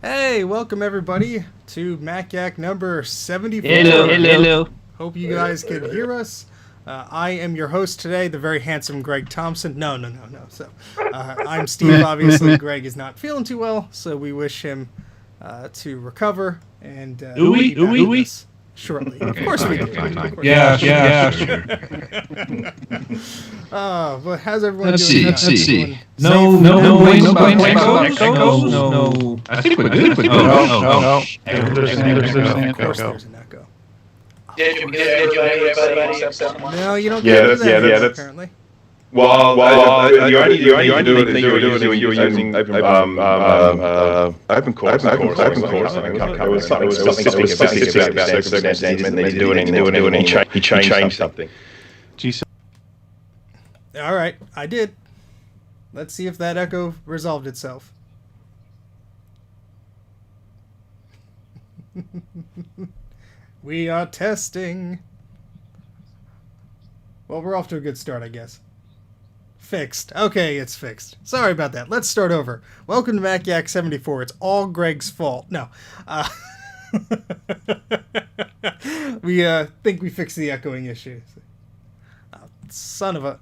Hey, welcome everybody to MacYak number 74. Hello. Hope you guys can hear us. I am your host today, the very handsome Greg Thompson. No. So, I'm Steve. Obviously, Greg is not feeling too well, so we wish him to recover and be back with us shortly. Of course we do. Yeah, sure. But how's everyone Let's doing? see. No Wait, echoes? No. I think we're good. No. There's an echo. Did you get everybody except one? No, you don't get to that that's apparently. Well, you only do it if you're using open course. There was something specific about circumstances, and they do it, and he changed something. All right, I did. Let's see if that echo resolved itself. We are testing. Well, we're off to a good start, I guess. Fixed. Okay, it's fixed. Sorry about that. Let's start over. Welcome to MacYak 74. It's all Greg's fault. No. We think we fixed the echoing issue. Son of a...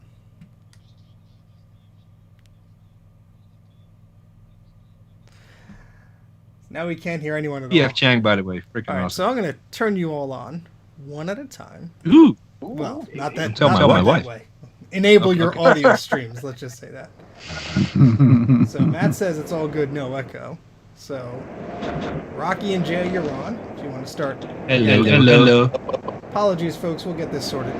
Now we can't hear anyone at all. PF Chang, by the way. Freaking All right, awesome. so I'm going to turn you all on one at a time. Ooh. Well, not that, Tell not my that wife. way. Enable your audio streams, let's just say that. So Matt says it's all good, no echo. So Rocky and Jay, you're on. If you want to start. Hello. Apologies, folks. We'll get this sorted.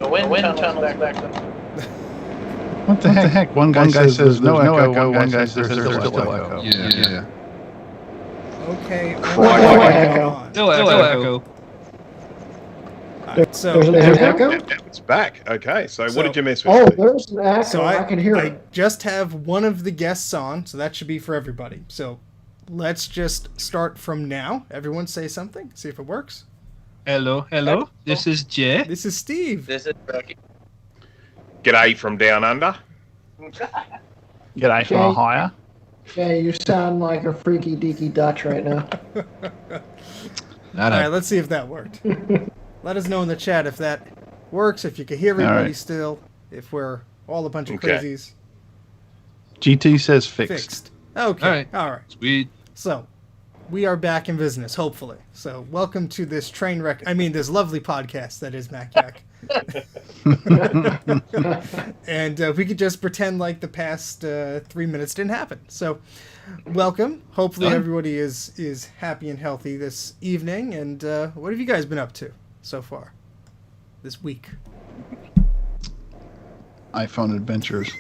The wind tunnel back up. What the heck? One guy says there's no echo. One guy says there's still echo. Yeah. Okay. Echo. No echo. All right, so There's an echo? It's back. Okay, so So- what did you miss Oh, with? there's an echo. So I can hear I it. just have one of the guests on, so that should be for everybody. So let's just start from now. Everyone say something. See if it works. Hello. This is Jay. This is Steve. This is Rocky. G'day from down under. G'day from Ohio. Jay, you sound like a freaky deaky Dutch right now. All right, let's see if that worked. Let us know in the chat if that works, if you can hear everybody right. still, if we're all a bunch of Okay. crazies. GT says fixed. Fixed. Okay. All right. Sweet. So, we are back in business, hopefully. So, welcome to this this lovely podcast that is MacYak. And we could just pretend like the past 3 minutes didn't happen. So, welcome. Hopefully everybody is happy and healthy this evening. And what have you guys been up to so far this week? iPhone adventures.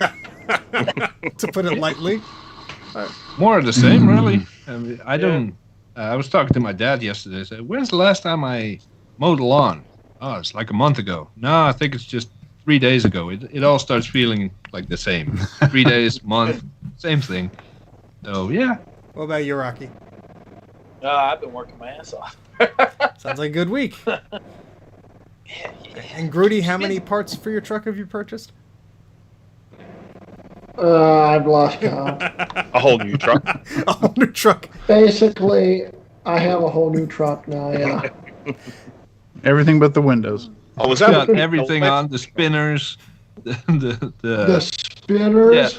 To put it lightly. More of the same, really. I mean, I was talking to my dad yesterday. I said, when's the last time I mowed the lawn? Oh, it's like a month ago. No, I think it's just 3 days ago. It all starts feeling like the same. 3 days, month, same thing. So, yeah. What about you, Rocky? I've been working my ass off. Sounds like a good week. And Grudy, how many parts for your truck have you purchased? I've lost count. A whole new truck. A whole new truck. Basically, I have a whole new truck now, yeah. Everything but the windows. Oh, was Got that everything on, the spinners, The the spinners.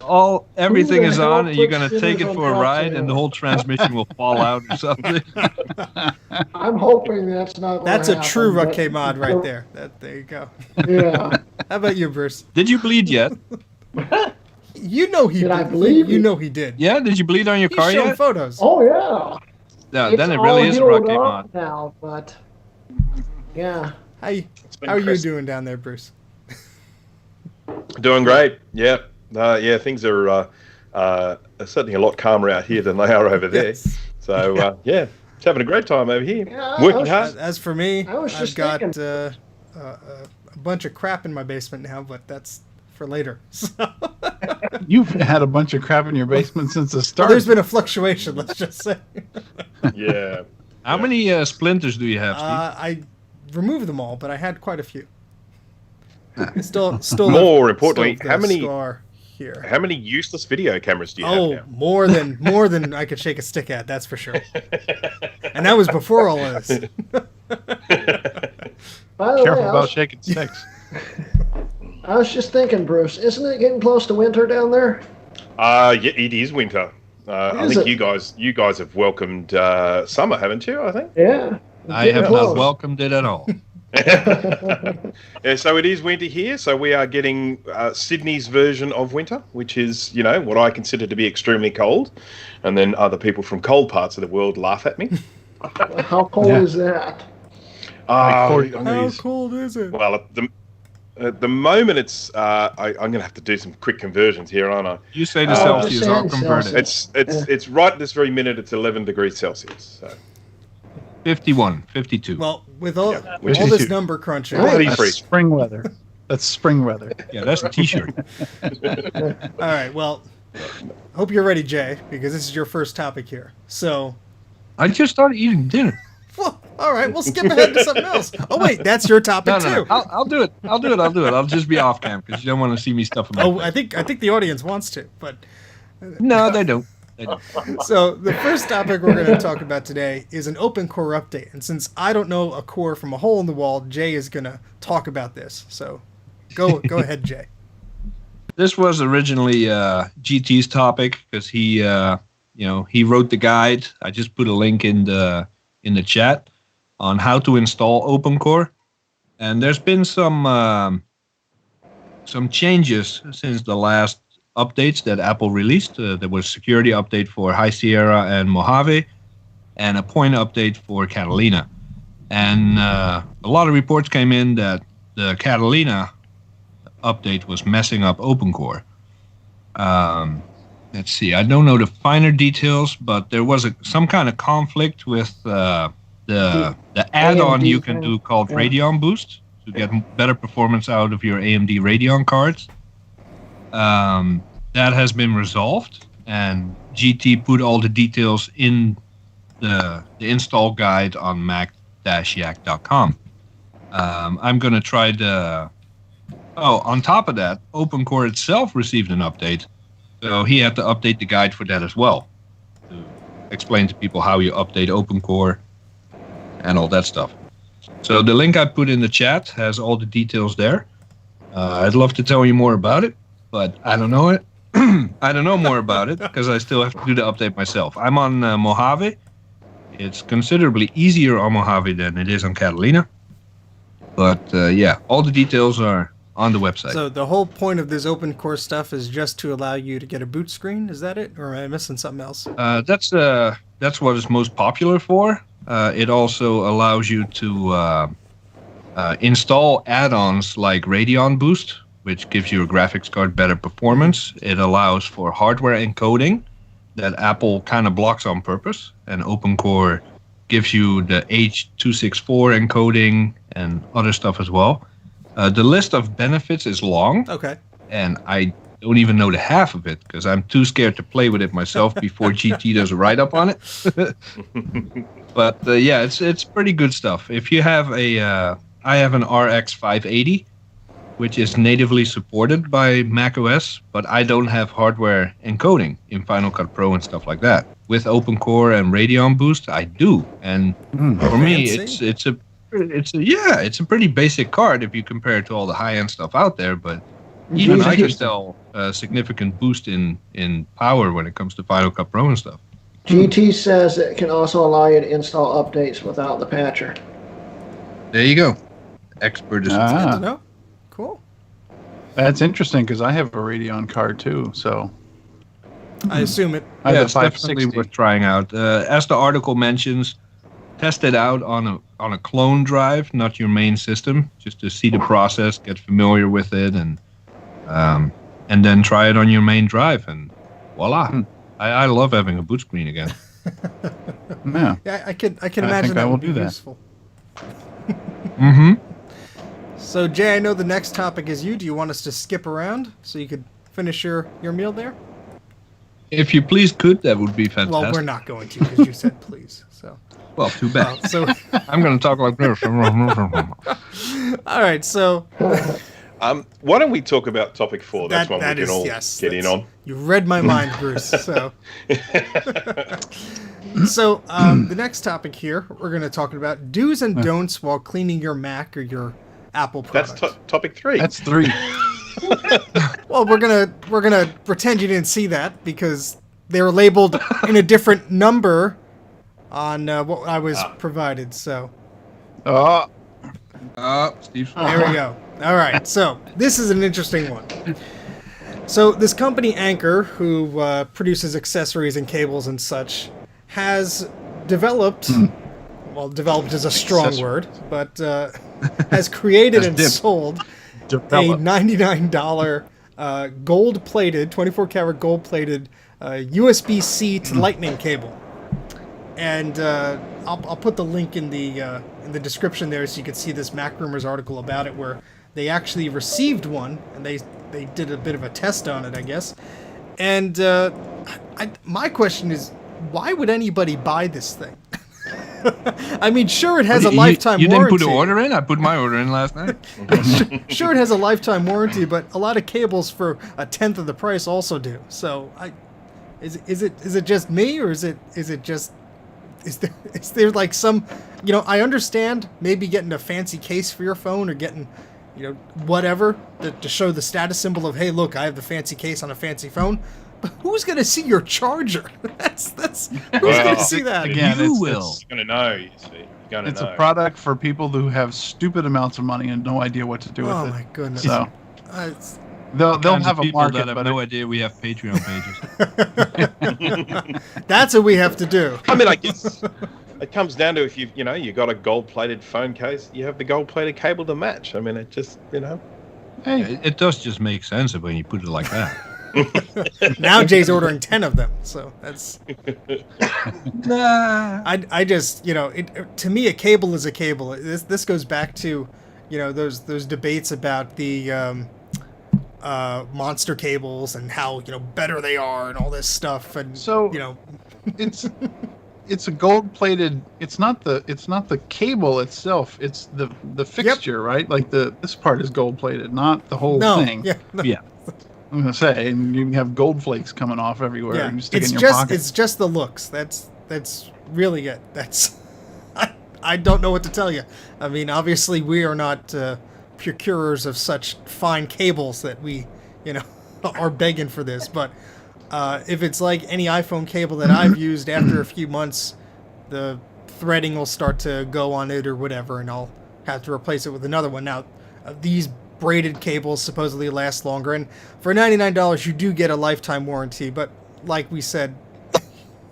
everything Who the is hell on, and you're puts going to take it spinners for a on ride, trucks and the whole transmission will fall out or something. I'm hoping that's not That's a gonna true happen, Rocky mod right there. There you go. but- Yeah. How about you, Bruce? Did you bleed yet? You know he Did I bleed? You know he did. Yeah, did you bleed on your He's car shown yet? photos. Oh, yeah. No, It's then it all really is a healed Rocky up mod. now, but yeah. How are you doing down there, Bruce? Doing great. Yeah. Things are certainly a lot calmer out here than they are over there. Yes. So, it's having a great time over here. Yeah, Working I hard. As for me, I was I've just got thinking. a bunch of crap in my basement now, but that's for later. So, You've had a bunch of crap in your basement since the well, start. there's been a fluctuation, let's just say. Yeah. How many splinters do you have, Steve? I removed them all, but I had quite a few. I still More have- importantly, still have how the many- scar here. How many useless video cameras do you have Oh, now? more than I could shake a stick at, that's for sure. And that was before all of this. By the Careful way, about shaking sticks. I was just thinking, Bruce, isn't it getting close to winter down there? Yeah, it is winter. I Is think it? you guys have welcomed summer, haven't you? I think. Yeah. I Getting have close. not welcomed it at all. Yeah, so it is winter here. So we are getting Sydney's version of winter, which is, what I consider to be extremely cold. And then other people from cold parts of the world laugh at me. How cold is that? How cold is it? Well, at the moment, it's. I'm going to have to do some quick conversions here, aren't I? You say to Oh, Celsius, just I'll saying convert it. Celsius. It's right this very minute. It's 11 degrees Celsius. So 51, 52. Well, with all which all is this huge. number crunching, Bloody That's freak. spring weather. That's spring weather. Yeah, that's a T-shirt. all right. Well, hope you're ready, Jay, because this is your first topic here. So, I just started eating dinner. well, all right, we'll skip ahead to something else. Oh wait, that's your topic No. too. I'll do it. I'll just be off cam because you don't want to see me stuffing my Oh, face. I think the audience wants to, but No, they don't. so the first topic we're going to talk about today is an open core update. And since I don't know a core from a hole in the wall, Jay is going to talk about this. So go ahead, Jay. This was originally GT's topic because he wrote the guide. I just put a link in the chat on how to install OpenCore, and there's been some changes since the last updates that Apple released. There was a security update for High Sierra and Mojave, and a point update for Catalina. And a lot of reports came in that the Catalina update was messing up OpenCore. Let's see, I don't know the finer details, but there was some kind of conflict with the add-on AMD you can thing. do called Yeah. Radeon Boost to get better performance out of your AMD Radeon cards. That has been resolved, and GT put all the details in the install guide on mac-yak.com. I'm going to try on top of that, OpenCore itself received an update, so he had to update the guide for that as well, to explain to people how you update OpenCore and all that stuff. So the link I put in the chat has all the details there. I'd love to tell you more about it, but I don't know it. I don't know more about it because I still have to do the update myself. I'm on Mojave. It's considerably easier on Mojave than it is on Catalina. But all the details are on the website. So the whole point of this open core stuff is just to allow you to get a boot screen. Is that it, or am I missing something else? That's what it's most popular for. It also allows you to install add-ons like Radeon Boost, which gives your graphics card better performance. It allows for hardware encoding that Apple kind of blocks on purpose, and OpenCore gives you the H.264 encoding and other stuff as well. The list of benefits is long, Okay. and I don't even know the half of it because I'm too scared to play with it myself before GT does a write-up on it. But it's pretty good stuff. If you have I have an RX 580, which is natively supported by macOS, but I don't have hardware encoding in Final Cut Pro and stuff like that. With OpenCore and Radeon Boost, I do, and for me, Fancy. it's a pretty basic card if you compare it to all the high-end stuff out there. But even I can tell a significant boost in power when it comes to Final Cut Pro and stuff. GT says it can also allow you to install updates without the patcher. There you go. Expert is Good to know. Cool. That's interesting because I have a Radeon card too. So I assume it. I have it's a definitely 560. worth trying out. As the article mentions, test it out on a clone drive, not your main system, just to see the process, get familiar with it, and then try it on your main drive, and voila! I love having a boot screen again. Yeah. Yeah, I can I imagine think I that will would be do that. useful. Mm-hmm. So Jay, I know the next topic is you. Do you want us to skip around so you could finish your meal there? If you please could, that would be fantastic. Well, we're not going to because you said please. So, Well, too bad. so I'm going to talk like this. all right. So Why don't we talk about topic 4? That's one we can all get in on. You read my mind, Bruce. So, the next topic here, we're going to talk about do's and don'ts while cleaning your Mac or your Apple product. That's topic 3. That's 3. Well, we're gonna pretend you didn't see that because they were labeled in a different number on what I was provided. So, Steve. there we go. All right, so this is an interesting one. So this company Anker, who produces accessories and cables and such, has developed. Well, developed is a strong word, but has created and sold a $99 gold-plated, 24-karat gold-plated USB-C to Lightning cable. And I'll put the link in the description there so you can see this Mac Rumors article about it, where they actually received one and they did a bit of a test on it, I guess. And my question is, why would anybody buy this thing? I mean, sure, it has a lifetime warranty. You didn't put an order in? I put my order in last night. Sure, it has a lifetime warranty, but a lot of cables for a tenth of the price also do. So, is it just me, or is there like some, I understand maybe getting a fancy case for your phone or getting, whatever to show the status symbol of, hey, look, I have the fancy case on a fancy phone. But who's gonna see your charger? That's who's gonna see that? Again, you will. You're gonna know. You see, you're gonna it's know. a product for people who have stupid amounts of money and no idea what to do with it. Oh my goodness! So they'll have a people market, that but have no idea we have Patreon pages. That's what we have to do. I mean, I guess it comes down to if you got a gold-plated phone case, you have the gold-plated cable to match. I mean, it just Hey, It does just make sense when you put it like that. Now Jay's ordering 10 of them, so that's. I just to me a cable is a cable. This goes back to those debates about the monster cables and how better they are and all this stuff, and so it's a gold-plated. It's not the cable itself. It's the fixture, right? Like this part is gold-plated, not the whole thing. Yeah. I'm gonna say, and you can have gold flakes coming off everywhere. Yeah, And stick in your pocket. It's just the looks. That's really it. That's I don't know what to tell you. I mean, obviously we are not procurers of such fine cables that we are begging for this. But if it's like any iPhone cable that I've used, after a few months, the threading will start to go on it or whatever, and I'll have to replace it with another one. Now, these braided cables supposedly last longer, and for $99 you do get a lifetime warranty, but like we said,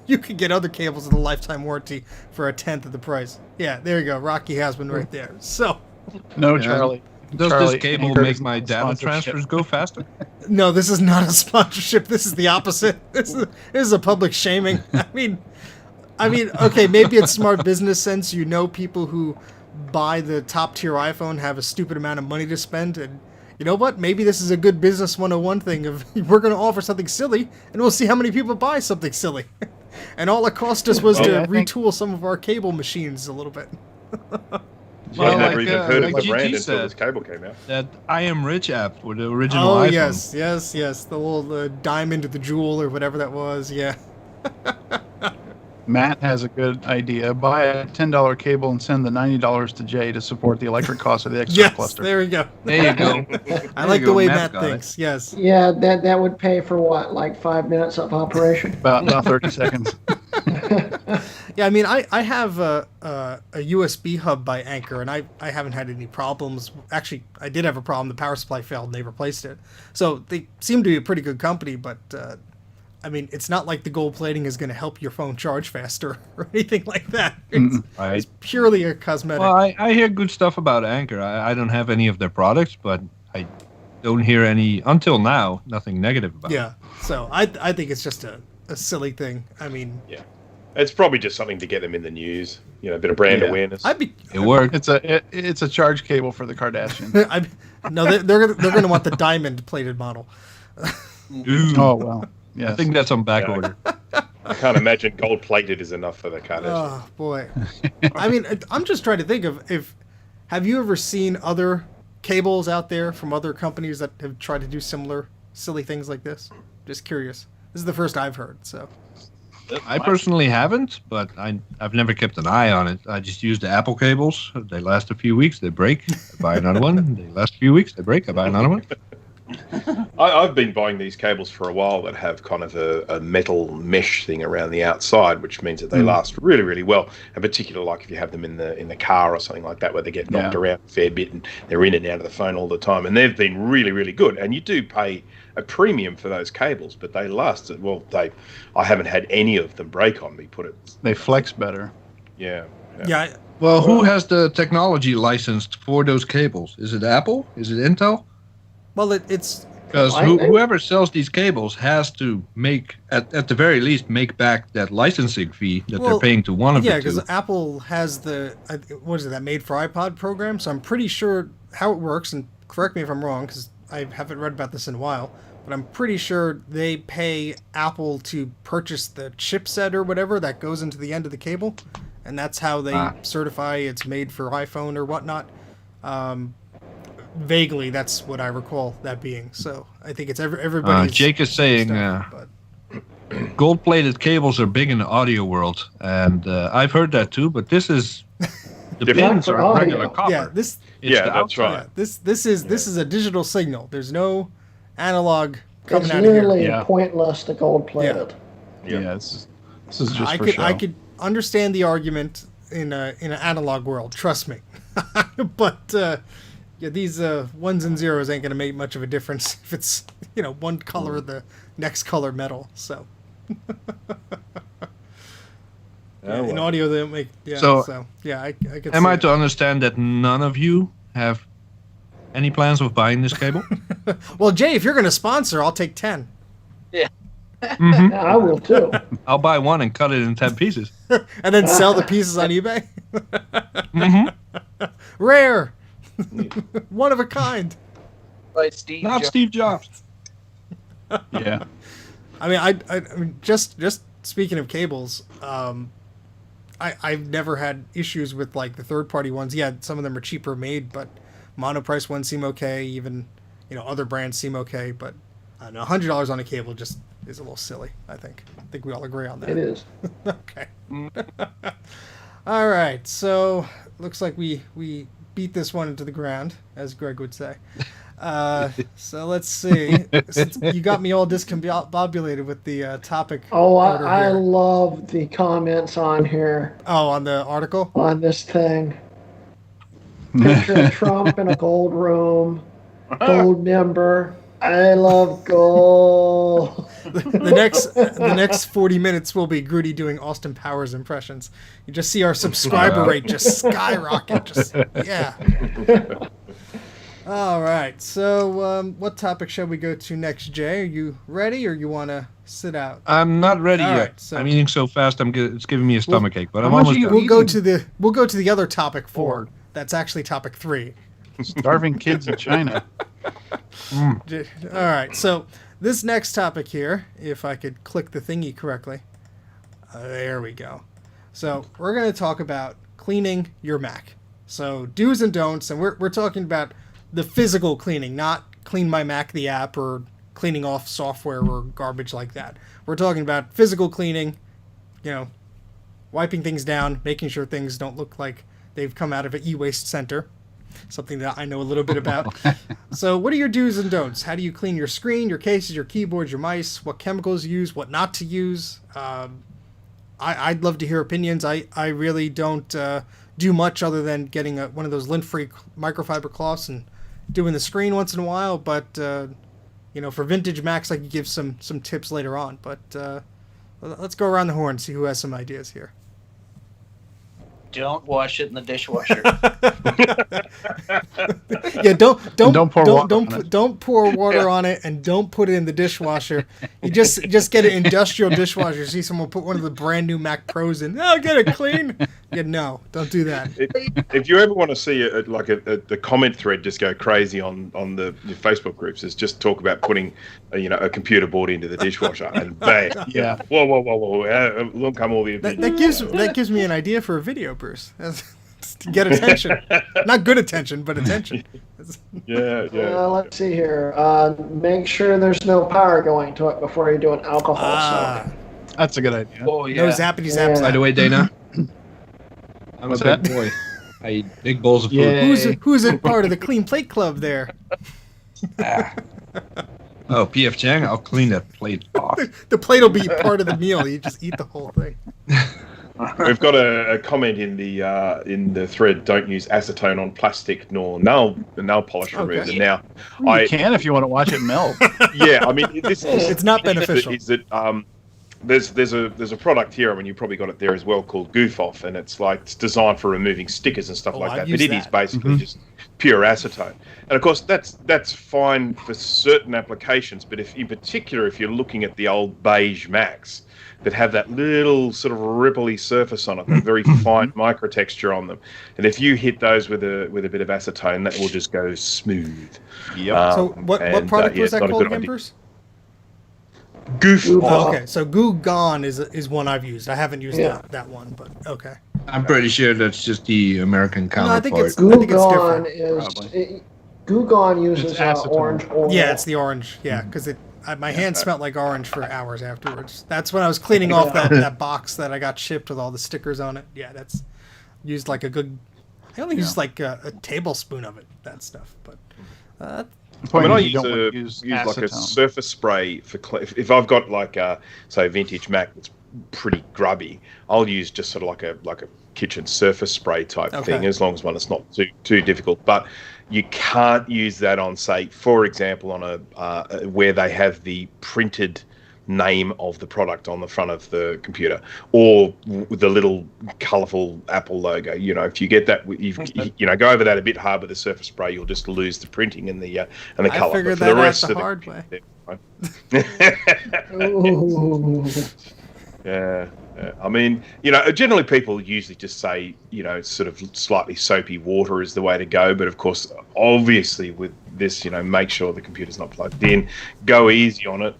you could get other cables with a lifetime warranty for a tenth of the price. Yeah, there you go. Rocky has one right there. So No, Charlie. Does Charlie, this cable Anchor make is my not a data sponsorship. transfers go faster? no, this is not a sponsorship. This is the opposite. This is a public shaming. I mean, okay, maybe it's smart business sense. People who buy the top tier iPhone have a stupid amount of money to spend, and you know what? Maybe this is a good business 101 thing of we're going to offer something silly, and we'll see how many people buy something silly. And all it cost us was to retool some of our cable machines a little bit. Well, I've never even heard of the GT brand until said this cable came out. That I Am Rich app for the original Oh, iPhone. yes. The little diamond to the jewel or whatever that was. Yeah. Matt has a good idea. Buy a $10 cable and send the $90 to Jay to support the electric cost of the XR Yes, cluster. there we go. There you go. I like the way Matt's Matt got it. thinks. Yes. Yeah, that would pay for what, like 5 minutes of operation? About 30 seconds. Yeah, I mean, I have a USB hub by Anker, and I haven't had any problems. Actually, I did have a problem. The power supply failed, and they replaced it. So they seem to be a pretty good company, but I mean, it's not like the gold plating is going to help your phone charge faster or anything like that. It's purely a cosmetic. Well, I hear good stuff about Anchor. I don't have any of their products, but I don't hear any, until now, nothing negative about it. Yeah, so I think it's just a silly thing. I mean... Yeah. It's probably just something to get them in the news, a bit of brand awareness. It worked. It's a charge cable for the Kardashians. No, they're going to want the diamond plated model. Ooh. Oh, well. Yes. I think that's on back Yeah. order. I can't imagine gold plated is enough for the Kardashians. Oh boy. I mean, I'm just trying to think of have you ever seen other cables out there from other companies that have tried to do similar silly things like this? Just curious. This is the first I've heard. So I personally haven't, but I've never kept an eye on it. I just use the Apple cables. They last a few weeks, they break. I buy another one. They last a few weeks, they break. I buy another one. I've been buying these cables for a while that have kind of a metal mesh thing around the outside, which means that they last really, really well. And particularly, like if you have them in the car or something like that, where they get knocked around a fair bit and they're in and out of the phone all the time. And they've been really, really good. And you do pay a premium for those cables, but they last. Well, I haven't had any of them break on me. They flex better. Yeah. Well, who has the technology licensed for those cables? Is it Apple? Is it Intel? well, it's Because whoever sells these cables has to make, at the very least, make back that licensing fee that they're paying to one of the two. Yeah, because Apple has that Made for iPod program. So I'm pretty sure how it works, and correct me if I'm wrong, because I haven't read about this in a while, but I'm pretty sure they pay Apple to purchase the chipset or whatever that goes into the end of the cable, and that's how they certify it's made for iPhone or whatnot. Vaguely, that's what I recall that being. So I think it's everybody's. Jake is saying gold-plated cables are big in the audio world, and I've heard that too. But this is the pins are regular copper. Yeah, That's right. Yeah, this is a digital signal. There's no analog coming It's out of here. nearly pointless to gold-plated. Yeah, this is just for show. I could understand the argument in an analog world. Trust me, but. These ones and zeros ain't gonna make much of a difference if it's one color or the next color metal. So in audio they don't make. I could. Am I to understand that none of you have any plans of buying this cable? Well, Jay, if you're gonna sponsor, I'll take 10. Yeah, I will too. I'll buy one and cut it in 10 pieces, and then sell the pieces on eBay. Rare. One of a kind. Like Steve Not Jobs. Steve Jobs. Yeah. I mean, just speaking of cables, I've never had issues with like the third-party ones. Yeah, some of them are cheaper made, but monoprice ones seem okay. Even other brands seem okay, but I don't know, $100 on a cable just is a little silly. I think we all agree on that. It is. Okay. All right. So looks like we beat this one into the ground, as Greg would say. So let's see. Since you got me all discombobulated with the topic. Oh, I love the comments on here. Oh, on the article? On this thing. Picture of Trump in a gold room. Gold member. I love gold. The next 40 minutes will be Grudy doing Austin Powers impressions. You just see our subscriber rate just skyrocket. All right. So what topic shall we go to next, Jay? Are you ready, or you want to sit out? I'm not ready All yet. right, so I'm eating so fast. It's giving me a stomachache. But I'm much almost are you done. We'll go to the other topic 4. That's actually topic 3. Starving kids in China. All right, so this next topic here, if I could click the thingy correctly, there we go. So we're going to talk about cleaning your Mac. So do's and don'ts, and we're talking about the physical cleaning, not Clean My Mac the app or cleaning off software or garbage like that. We're talking about physical cleaning, wiping things down, making sure things don't look like they've come out of an e-waste center. Something that I know a little bit about. So what are your do's and don'ts? How do you clean your screen, your cases, your keyboards, your mice? What chemicals you use, what not to use? I'd love to hear opinions. I really don't do much other than getting one of those lint-free microfiber cloths and doing the screen once in a while. But, for vintage Macs, I could give some tips later on. But let's go around the horn and see who has some ideas here. Don't wash it in the dishwasher. Yeah, don't pour water water on it, and don't put it in the dishwasher. You just get an industrial dishwasher. See someone put one of the brand new Mac Pros in. Oh, get it clean. Yeah, no, don't do that. If you ever want to see the comment thread just go crazy on the Facebook groups, is just talk about putting a computer board into the dishwasher and bang. Yeah. Whoa. Look, come all the. That gives me an idea for a video, Bruce. to get attention. Not good attention, but attention. Yeah. Let's see here. Make sure there's no power going to it before you do an alcohol soak. That's a good idea. Oh, No yeah. zappity zaps. By the way, Dana, I'm What's a big that? boy. I eat big bowls of food. Yeah. Who's a part of the Clean Plate Club there? Oh, PF Chang, I'll clean that plate off. The plate will be part of the meal. You just eat the whole thing. We've got a comment in the thread. Don't use acetone on plastic nor nail polish remover. Okay. Now, You can if you want to watch it melt. I mean, this It's not beneficial. Is that there's a product here. I mean, you probably got it there as well, called Goof Off, and it's designed for removing stickers and stuff like I've that. used But it is that. basically just pure acetone, and of course that's fine for certain applications. But if you're looking at the old beige Macs that have that little sort of ripply surface on it, that very fine microtexture on them, and if you hit those with a bit of acetone, that will just go smooth. Yep. So what product was that not a called good again, idea. Bruce? Goof Goof Off. Off. Okay, so Goo Gone is one I've used. I haven't used that one, but okay. I'm pretty sure that's just the American No, I think counterpart. it's- I think Goo different, Gone Goo Gone uses It's acetone. orange oil. Yeah, it's the orange. Yeah, because my hands smelled like orange for hours afterwards. That's when I was cleaning off that box that I got shipped with all the stickers on it. Yeah, that's used like a good. I only used like a tablespoon of it. That stuff, but. I mean, I You use, don't want to use use like a acetone. surface spray for if I've got like a vintage Mac that's pretty grubby, I'll use just sort of like a kitchen surface spray type thing, as long as it's not too difficult. But you can't use that on, say, for example, on a where they have the printed name of the product on the front of the computer, or with the little colourful Apple logo. If you get that, go over that a bit hard with the surface spray, you'll just lose the printing and the colour. I figured But for that the out rest the of hard way. Ooh. Yeah. I mean, generally people usually just say, sort of slightly soapy water is the way to go. But of course, obviously with this, make sure the computer's not plugged in, go easy on it,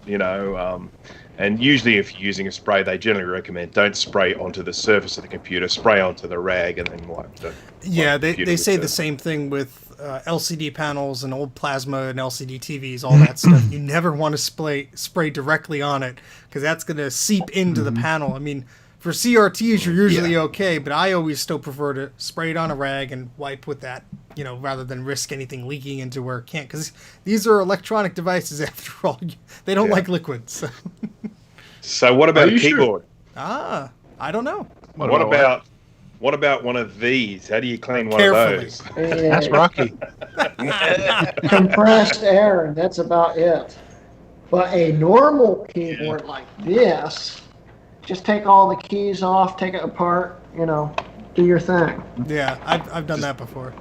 and usually if you're using a spray, they generally recommend don't spray onto the surface of the computer, spray onto the rag and then wipe the computer They say with the same thing with LCD panels and old plasma and LCD TVs, all that stuff. You never want to spray directly on it because that's going to seep into the panel. I mean, for CRTs, you're usually okay, but I always still prefer to spray it on a rag and wipe with that, rather than risk anything leaking into where it can't. Because these are electronic devices, after all. They don't like liquids. So. So what about Are a you sure? keyboard? I don't know. What about one of these? How do you clean one Carefully. of those? That's Rocky. Compressed air, and that's about it. But a normal keyboard like this, just take all the keys off, take it apart, do your thing. Yeah, I've done that before.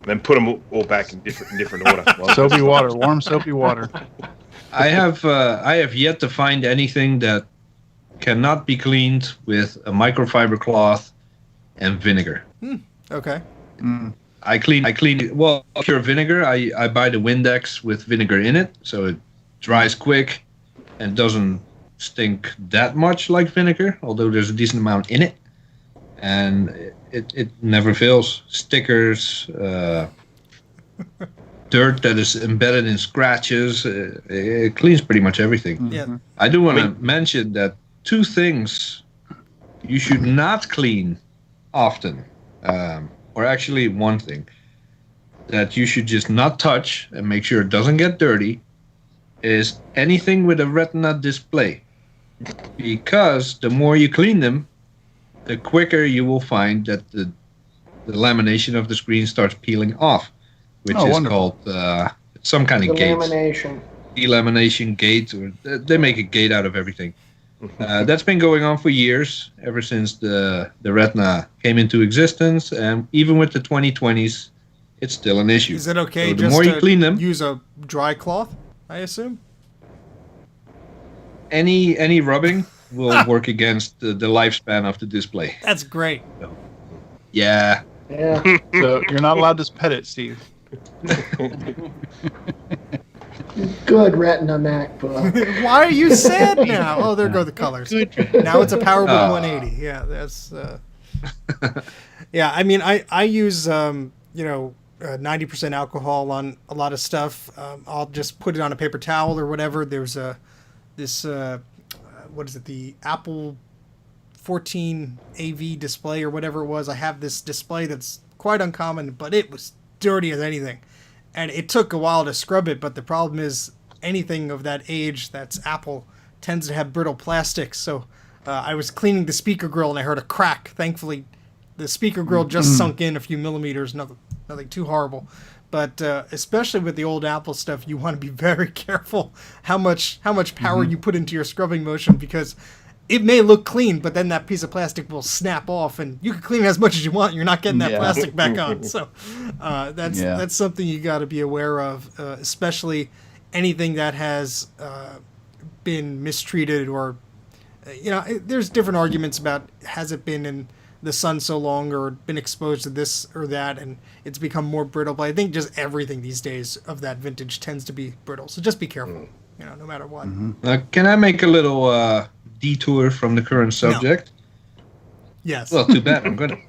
Then put them all back in different order. Soapy water, warm soapy water. I have yet to find anything that cannot be cleaned with a microfiber cloth and vinegar. Okay. I clean pure vinegar. I buy the Windex with vinegar in it, so it dries quick and doesn't stink that much like vinegar, although there's a decent amount in it. And it never fails. Stickers, dirt that is embedded in scratches, it cleans pretty much everything. Yeah. I do want to mention that two things you should not clean often, or actually one thing that you should just not touch and make sure it doesn't get dirty, is anything with a retina display. Because the more you clean them, the quicker you will find that the lamination of the screen starts peeling off, which is wonderful. called some kind of gate. Delamination. Delamination gate, or they make a gate out of everything. That's been going on for years, ever since the Retina came into existence, and even with the 2020s, it's still an issue. Is it okay So the just more you to clean them, use a dry cloth, I assume? any rubbing will work against the lifespan of the display. That's great. Yeah. Yeah. So you're not allowed to pet it, Steve. Good Retina MacBook. Why are you sad now? Oh, there go the colors. Now it's a PowerBook Oh. 180. Yeah, that's. Yeah, I mean, I use 90% alcohol on a lot of stuff. I'll just put it on a paper towel or whatever. There's this what is it? The Apple 14 AV display or whatever it was. I have this display that's quite uncommon, but it was dirty as anything, and it took a while to scrub it. But the problem is anything of that age that's Apple tends to have brittle plastic. So I was cleaning the speaker grill and I heard a crack. Thankfully, the speaker grill just sunk in a few millimeters. Nothing too horrible. But especially with the old Apple stuff, you want to be very careful how much power you put into your scrubbing motion, because it may look clean, but then that piece of plastic will snap off, and you can clean it as much as you want. You're not getting that plastic back on. So that's something you got to be aware of, especially anything that has been mistreated or, there's different arguments about has it been in the sun so long or been exposed to this or that and it's become more brittle. But I think just everything these days of that vintage tends to be brittle. So just be careful, no matter what. Can I make a little detour from the current subject? No. Yes. Well, too bad. I'm gonna.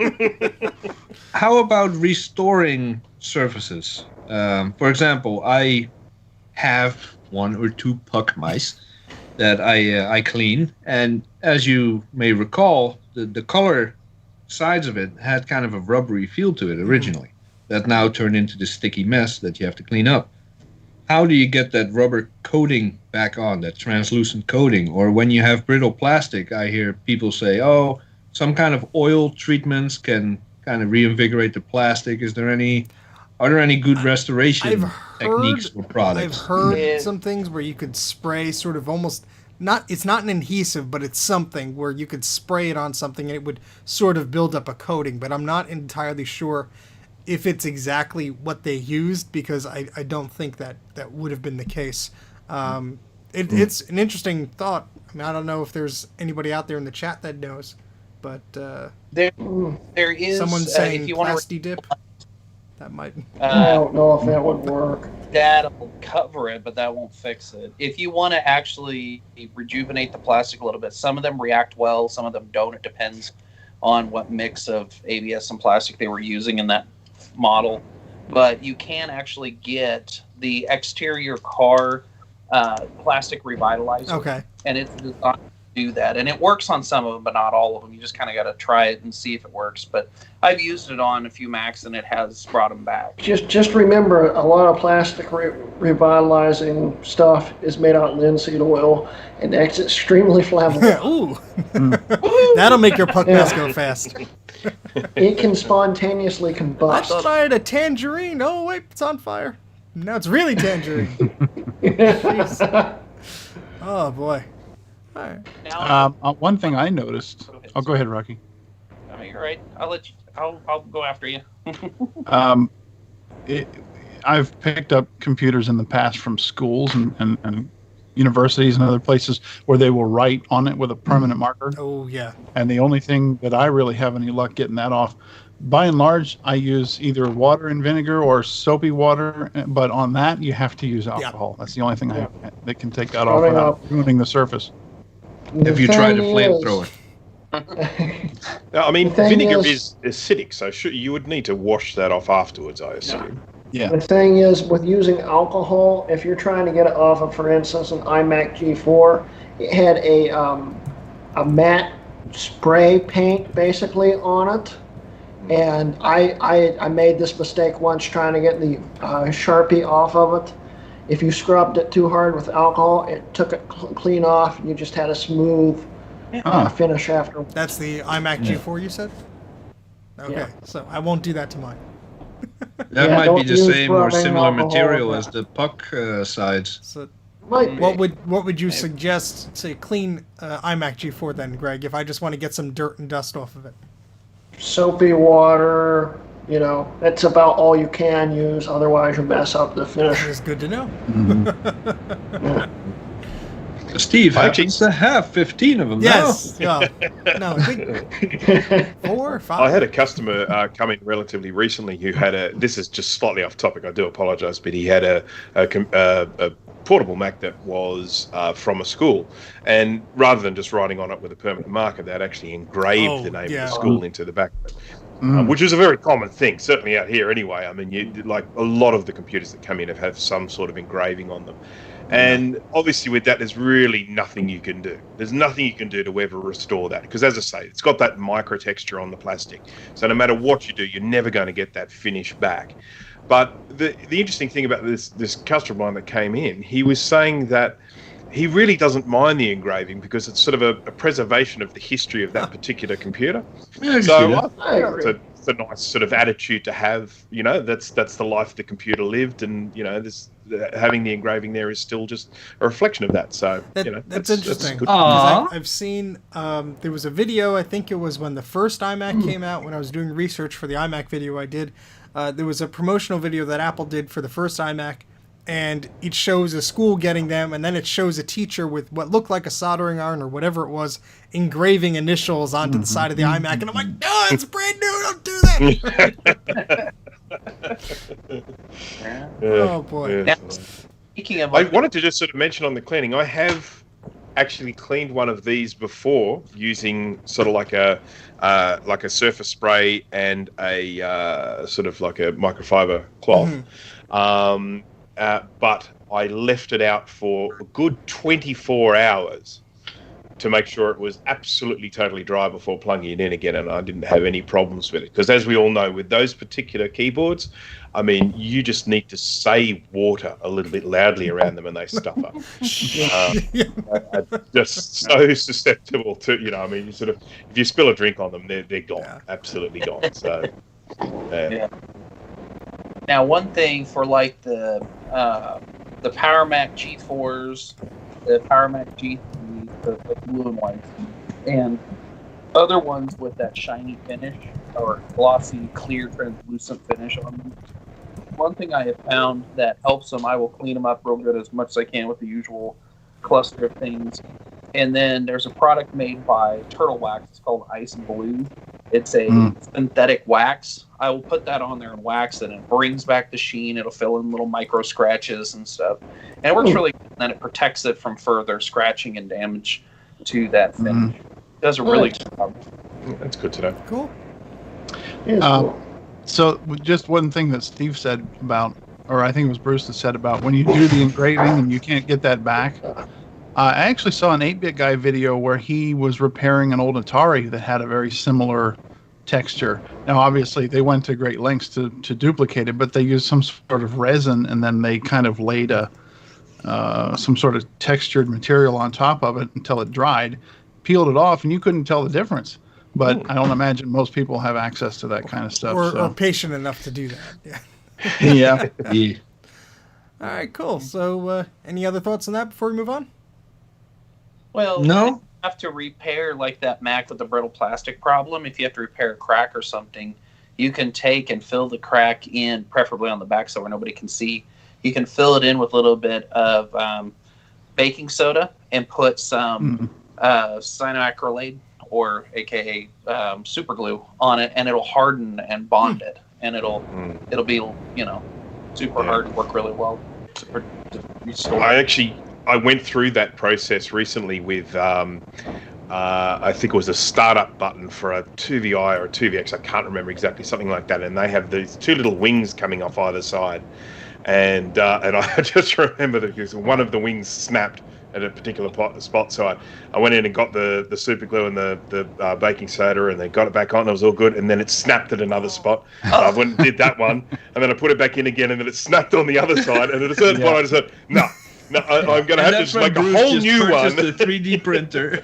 How about restoring surfaces? For example, I have 1 or 2 puck mice that I clean, and as you may recall, the color sides of it had kind of a rubbery feel to it originally. That now turned into this sticky mess that you have to clean up. How do you get that rubber coating back on, that translucent coating? Or when you have brittle plastic, I hear people say, oh, some kind of oil treatments can kind of reinvigorate the plastic. Are there any good restoration techniques or products? I've heard some things where you could spray sort of almost, it's not an adhesive, but it's something where you could spray it on something and it would sort of build up a coating, but I'm not entirely sure if it's exactly what they used, because I don't think that would have been the case. It's an interesting thought. I mean, I don't know if there's anybody out there in the chat that knows, but there is someone saying if you want plasti dip. That might. I don't know if that would work. That'll cover it, but that won't fix it. If you want to actually rejuvenate the plastic a little bit, some of them react well, some of them don't. It depends on what mix of ABS and plastic they were using in that model. But you can actually get the exterior car plastic revitalizer. Okay. And it's designed to do that. And it works on some of them, but not all of them. You just kind of got to try it and see if it works. But I've used it on a few Macs, and it has brought them back. Just remember, a lot of plastic revitalizing stuff is made out of linseed oil, and it's extremely flammable. Ooh. That'll make your puck mess go fast. It can spontaneously I combust. thought I had a tangerine. Oh, wait, it's on fire. Now it's really tangerine. Oh, boy. All right. Now, One thing I noticed. Oh, go ahead, Rocky. I mean, you're right. I'll go after you. I've picked up computers in the past from schools and universities and other places where they will write on it with a permanent marker. Oh, yeah. And the only thing that I really have any luck getting that off, by and large, I use either water and vinegar or soapy water. But on that, you have to use alcohol. That's the only thing I have that can take that off without ruining the surface. Have you tried a flamethrower? No, I mean, The thing vinegar is- is acidic, so you would need to wash that off afterwards, I assume. Yeah. The thing is, with using alcohol, if you're trying to get it off of, for instance, an iMac G4, it had a matte spray paint basically on it. And I made this mistake once trying to get the Sharpie off of it. If you scrubbed it too hard with alcohol, it took it clean off, and you just had a smooth finish after. That's the iMac G4 you said? Okay, Yeah. So I won't do that to mine. That Yeah, might be don't the use same or rubbing similar alcohol material with as that. the puck sides. So Might be. what would you suggest to clean iMac G4 then, Greg, if I just want to get some dirt and dust off of it? Soapy water, that's about all you can use. Otherwise, you mess up the finish. It's good to know. Steve I happens to have 15 of them Yes. Yeah. No, I think 4 or 5. I had a customer come in relatively recently who had this is just slightly off topic, I do apologize, but he had a portable Mac that was from a school, and rather than just writing on it with a permanent marker, they'd actually engraved the name of the school into the back of it. which is a very common thing, certainly out here anyway. I mean, like a lot of the computers that come in have some sort of engraving on them. And obviously with that, there's really nothing you can do. There's nothing you can do to ever restore that. Because as I say, it's got that micro texture on the plastic. So no matter what you do, you're never going to get that finish back. But the interesting thing about this customer of mine that came in, he was saying that he really doesn't mind the engraving because it's sort of a preservation of the history of that particular computer. Yeah, So it's a nice sort of attitude to have. You know, that's the life the computer lived, and you know, having the engraving there is still just a reflection of that. So that's interesting. Good. I've seen there was a video. I think it was when the first iMac came out. When I was doing research for the iMac video I did, there was a promotional video that Apple did for the first iMac. And it shows a school getting them, and then it shows a teacher with what looked like a soldering iron or whatever it was, engraving initials onto the side of the iMac. And I'm like, no, it's brand new, don't do that. Oh, boy. Yeah. Speaking of, I wanted to just sort of mention on the cleaning, I have actually cleaned one of these before using sort of like a surface spray and a sort of like a microfiber cloth. But I left it out for a good 24 hours to make sure it was absolutely totally dry before plugging it in again, and I didn't have any problems with it. Because as we all know, with those particular keyboards, I mean, you just need to say water a little bit loudly around them and they stuff up. Just so susceptible to, you know, I mean, you sort of, if you spill a drink on them, they're gone, absolutely gone. So, yeah. Now, one thing for like the Power Mac G4s, the Power Mac G3s, the blue and white, and other ones with that shiny finish or glossy, clear, translucent finish on them. One thing I have found that helps them, I will clean them up real good as much as I can with the usual cluster of things. And then there's a product made by Turtle Wax. It's called Ice and Blue. It's a synthetic wax. I will put that on there and wax it, and it brings back the sheen. It'll fill in little micro scratches and stuff. And it works really good. And then it protects it from further scratching and damage to that finish. It does a really good job. That's good to know. Cool. Cool. So just one thing that Steve said about, or I think it was Bruce that said about when you do the engraving and you can't get that back. I actually saw an 8-Bit Guy video where he was repairing an old Atari that had a very similar texture. Now, obviously, they went to great lengths to duplicate it, but they used some sort of resin, and then they kind of laid some sort of textured material on top of it until it dried, peeled it off, and you couldn't tell the difference. But I don't imagine most people have access to that kind of stuff. Or patient enough to do that. Yeah. Yeah. All right, cool. So any other thoughts on that before we move on? Well, No. if you have to repair like that Mac with the brittle plastic problem. If you have to repair a crack or something, you can take and fill the crack in, preferably on the back so where nobody can see. You can fill it in with a little bit of baking soda and put some cyanoacrylate, or AKA super glue, on it, and it'll harden and bond it, and it'll be, you know, super hard to work really well to restore. I went through that process recently with, I think it was a startup button for a 2VI or a 2VX. I can't remember exactly, something like that. And they have these two little wings coming off either side. And I just remember that because one of the wings snapped at a particular spot. So I went in and got the super glue and the baking soda, and they got it back on. It was all good. And then it snapped at another spot. So I went and did that one. And then I put it back in again, and then it snapped on the other side. And at a certain point, I just said, no, I'm going to have to just make a whole new one. A 3D printer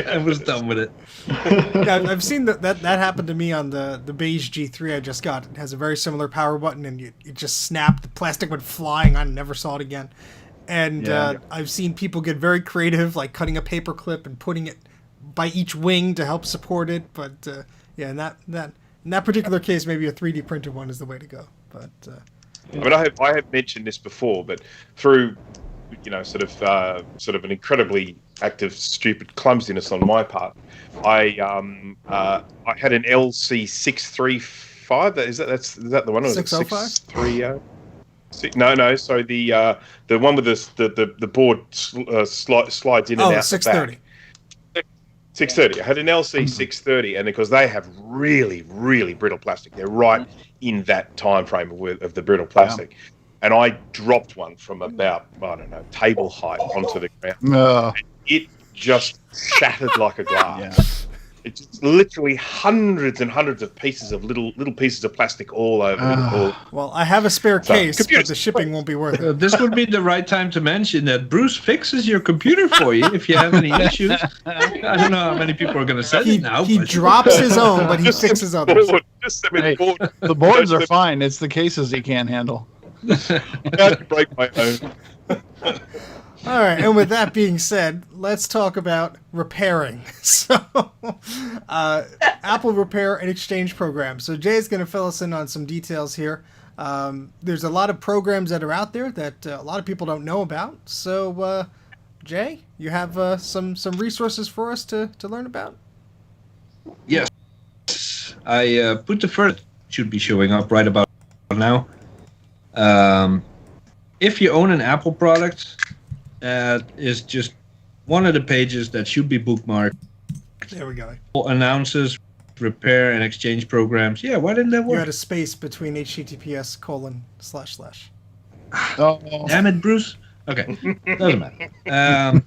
and was done with it. Yeah, I've seen that happened to me on the beige G3 I just got. It has a very similar power button, and it just snapped. The plastic went flying. I never saw it again. And I've seen people get very creative, like cutting a paper clip and putting it by each wing to help support it. But in that particular case, maybe a 3D printed one is the way to go. But I mean, I have mentioned this before, but through sort of an incredibly active, stupid clumsiness on my part, I had an LC635. Is that the one? 605? No. So the one with the board slides in and out. 630. 630. I had an LC 630, and because they have really, really brittle plastic, they're right in that time frame of the brittle plastic. And I dropped one from about, I don't know, table height onto the ground. It just shattered like a glass. It's just literally hundreds and hundreds of pieces of little pieces of plastic all over. Well, I have a spare case, but the shipping won't be worth it. This would be the right time to mention that Bruce fixes your computer for you if you have any issues. I don't know how many people are going to send it now. He drops his own, but he fixes others. The boards are fine. It's the cases he can't handle. I had to break my own. All right, and with that being said, let's talk about repairing. So, Apple repair and exchange programs. So Jay's going to fill us in on some details here. There's a lot of programs that are out there that a lot of people don't know about. So, Jay, you have some resources for us to learn about? Yes. I put the first, should be showing up right about now. If you own an Apple product, is just one of the pages that should be bookmarked. There we go. Announces repair and exchange programs. Yeah, why didn't that work? You had a space between https://. Oh. Damn it, Bruce. Okay, doesn't matter.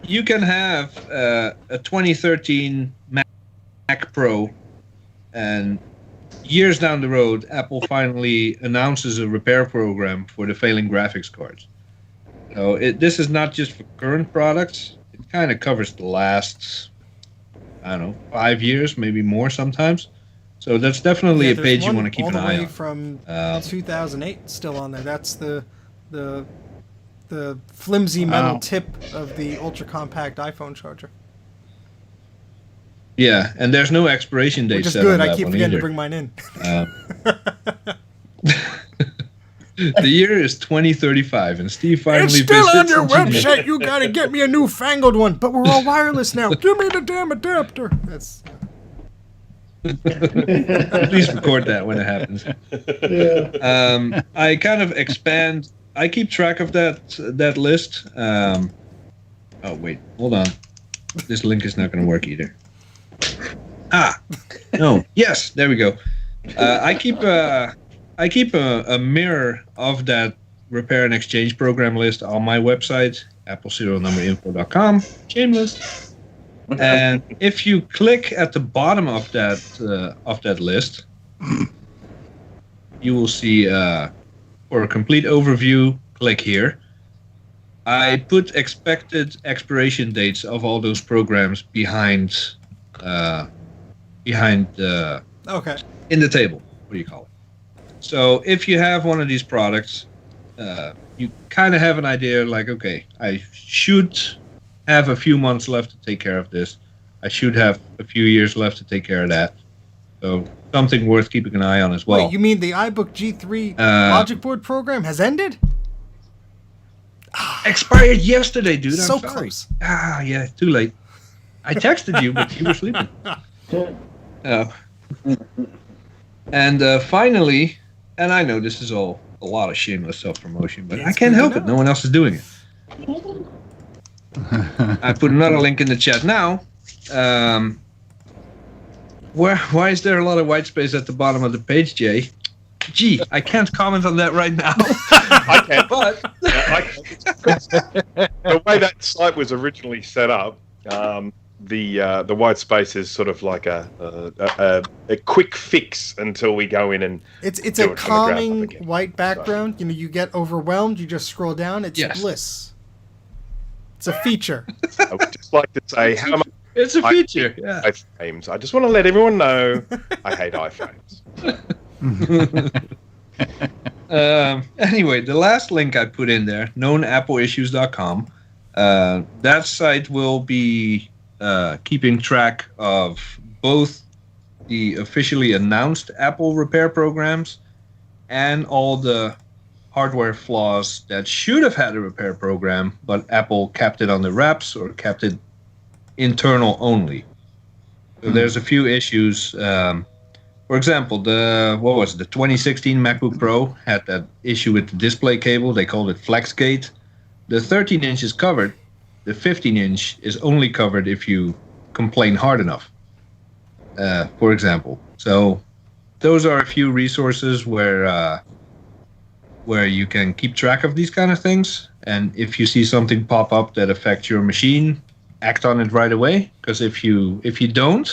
You can have a 2013 Mac Pro, and years down the road, Apple finally announces a repair program for the failing graphics cards. So this is not just for current products. It kind of covers the last, 5 years, maybe more sometimes. So that's definitely a page you want to keep an eye on. From 2008 still on there. That's the flimsy metal tip of the ultra compact iPhone charger. Yeah, and there's no expiration date. Which is set good. on that I keep one forgetting either. to bring mine in. The year is 2035, and Steve finally It's still on visits your and- website. You got to get me a newfangled one, but we're all wireless now. Give me the damn adapter. That's. Please record that when it happens. Yeah. I kind of expand. I keep track of that list. Oh wait, hold on. This link is not going to work either. No. Yes, there we go. I keep a mirror of that repair and exchange program list on my website, appleserialnumberinfo.com. Shameless. And if you click at the bottom of that list, you will see for a complete overview, click here. I put expected expiration dates of all those programs behind Okay. in the table. What do you call it? So if you have one of these products, you kind of have an idea like, okay, I should have a few months left to take care of this. I should have a few years left to take care of that. So something worth keeping an eye on as well. Wait, you mean the iBook G3 Logic Board program has ended? Expired yesterday, dude. So I'm sorry. close. Yeah, too late. I texted you, but you were sleeping. And finally, and I know this is all a lot of shameless self-promotion, but I can't help it. No one else is doing it. I put another link in the chat now. Why is there a lot of white space at the bottom of the page, Jay? Gee, I can't comment on that right now. I can. But The way that site was originally set up, the white space is sort of like a quick fix until we go in and It's do a it from the ground up calming again. white background. You know, you get overwhelmed, you just scroll down. It's Yes. bliss. It's a feature. I would just like to say how much it's a feature. Yeah. iPhones. I just want to let everyone know I hate iPhones. Anyway, the last link I put in there, knownappleissues.com, that site will be keeping track of both the officially announced Apple repair programs and all the hardware flaws that should have had a repair program, but Apple kept it on the wraps or kept it internal only. So there's a few issues. For example, the 2016 MacBook Pro had that issue with the display cable. They called it FlexGate. The 13 inches covered. the 15-inch is only covered if you complain hard enough, for example. So those are a few resources where you can keep track of these kind of things. And if you see something pop up that affects your machine, act on it right away. Because if you don't,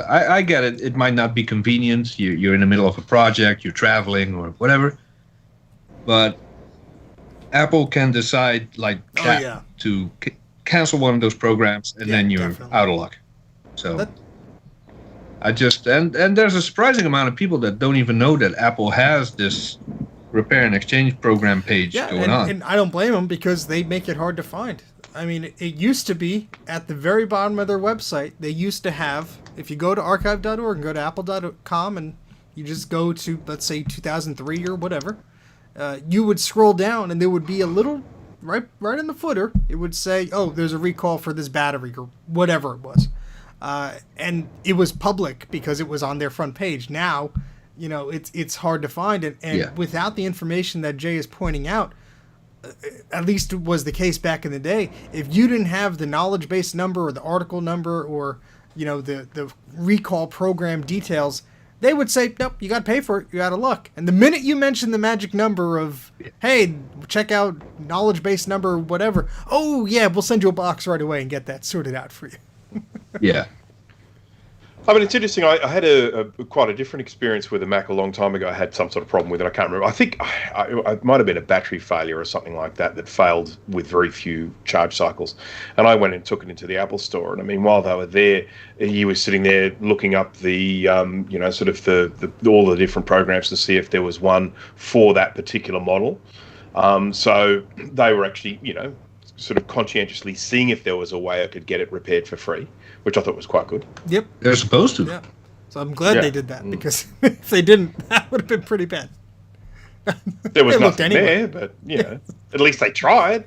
I get it. It might not be convenient. You're in the middle of a project, you're traveling or whatever. But Apple can decide, like, to cancel one of those programs, and then you're out of luck. So and there's a surprising amount of people that don't even know that Apple has this repair and exchange program page going on. And I don't blame them, because they make it hard to find. I mean, it used to be at the very bottom of their website. They used to have, if you go to archive.org and go to apple.com and you just go to, let's say, 2003 or whatever, you would scroll down and there would be a little, right in the footer, it would say, oh, there's a recall for this battery or whatever it was. And it was public because it was on their front page. Now, it's hard to find. And without the information that Jay is pointing out, at least it was the case back in the day, if you didn't have the knowledge base number or the article number or, the recall program details, they would say, nope, you got to pay for it. You're out of luck. And the minute you mention the magic number of, hey, check out knowledge base number, whatever. Oh, yeah, we'll send you a box right away and get that sorted out for you. Yeah. I mean, it's interesting. I had quite a different experience with a Mac a long time ago. I had some sort of problem with it. I can't remember. I think it might have been a battery failure or something like that failed with very few charge cycles. And I went and took it into the Apple store. And I mean, while they were there, he was sitting there looking up the, sort of all the different programs to see if there was one for that particular model. So they were actually, sort of conscientiously seeing if there was a way I could get it repaired for free, which I thought was quite good. Yep. They're supposed to. Yeah. So I'm glad they did that, because if they didn't, that would have been pretty bad. There was nothing there, but, at least they tried.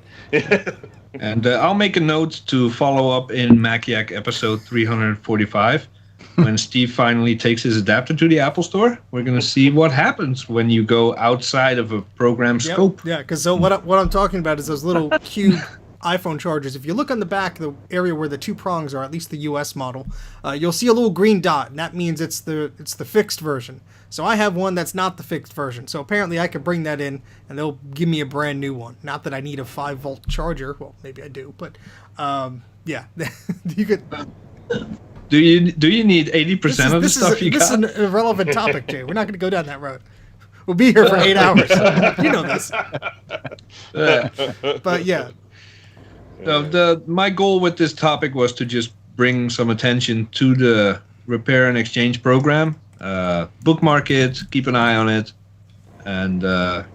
And I'll make a note to follow up in MacYak episode 345. When Steve finally takes his adapter to the Apple Store, we're going to see what happens when you go outside of a program scope. Yeah, because what I'm talking about is those little cube iPhone chargers. If you look on the back, the area where the two prongs are, at least the US model, you'll see a little green dot, and that means it's the fixed version. So I have one that's not the fixed version. So apparently I could bring that in, and they'll give me a brand new one. Not that I need a 5-volt charger. Well, maybe I do, but you could. Do you need 80% of the stuff you got? This is an irrelevant topic, Jay. We're not going to go down that road. We'll be here for 8 hours. You know this. But yeah. So my goal with this topic was to just bring some attention to the repair and exchange program. Bookmark it, keep an eye on it, and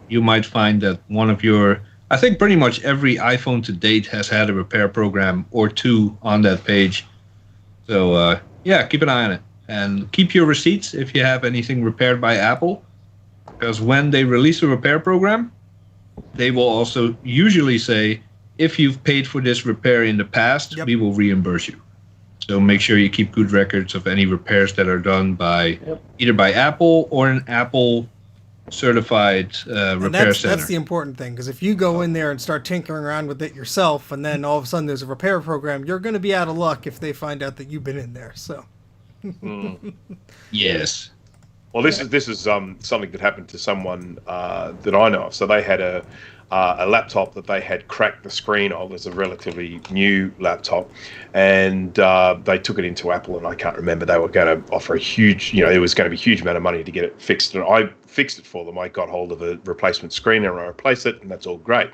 you might find that I think pretty much every iPhone to date has had a repair program or two on that page. So keep an eye on it, and keep your receipts if you have anything repaired by Apple, because when they release a repair program, they will also usually say, if you've paid for this repair in the past, we will reimburse you. So make sure you keep good records of any repairs that are done by either by Apple or an Apple certified repair center. That's the important thing, because if you go in there and start tinkering around with it yourself, and then all of a sudden there's a repair program, you're going to be out of luck if they find out that you've been in there. So. Yes. Well, this is something that happened to someone that I know of. So they had a laptop that they had cracked the screen of. As a relatively new laptop, and they took it into Apple, and I can't remember, they were going to offer a huge, it was going to be a huge amount of money to get it fixed, and I fixed it for them. I got hold of a replacement screen and I replaced it, and that's all great.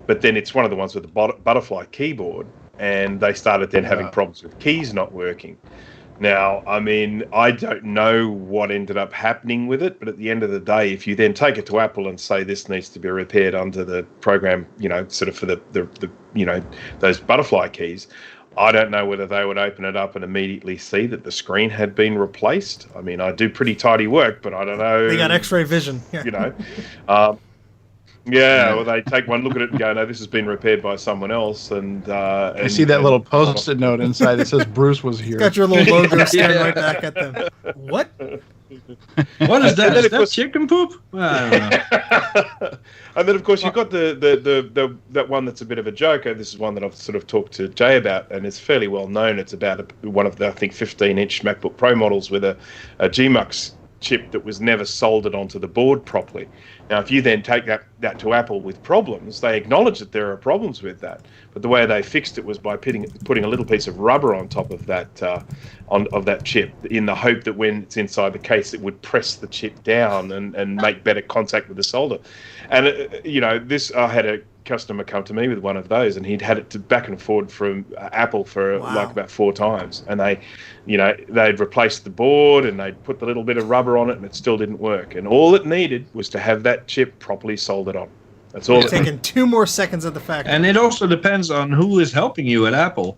But then it's one of the ones with the butterfly keyboard, and they started then having problems with keys not working. Now, I mean, I don't know what ended up happening with it, but at the end of the day, if you then take it to Apple and say this needs to be repaired under the program, sort of for the those butterfly keys, I don't know whether they would open it up and immediately see that the screen had been replaced. I mean, I do pretty tidy work, but I don't know. They got X-ray vision. Well, they take one look at it and go, no, this has been repaired by someone else. And I see that little Post-it note inside that says Bruce was here. Got your little logo staring right back at them. What? What is that? And then, Is of that course- chicken poop? Well, I don't know. And then, of course, you've got that one that's a bit of a joke. This is one that I've sort of talked to Jay about, and it's fairly well known. It's about one of the, I think, 15-inch MacBook Pro models with a GMUX chip that was never soldered onto the board properly. Now, if you then take that to Apple with problems, they acknowledge that there are problems with that. But the way they fixed it was by putting a little piece of rubber on top of that of that chip, in the hope that when it's inside the case, it would press the chip down and make better contact with the solder. And I had a customer come to me with one of those, and he'd had it back and forward from Apple for like about 4 times, and they'd replaced the board and they'd put the little bit of rubber on it, and it still didn't work. And all it needed was to have that chip properly soldered on. That's all. It's taking 2 more seconds at the factory. And it also depends on who is helping you at Apple.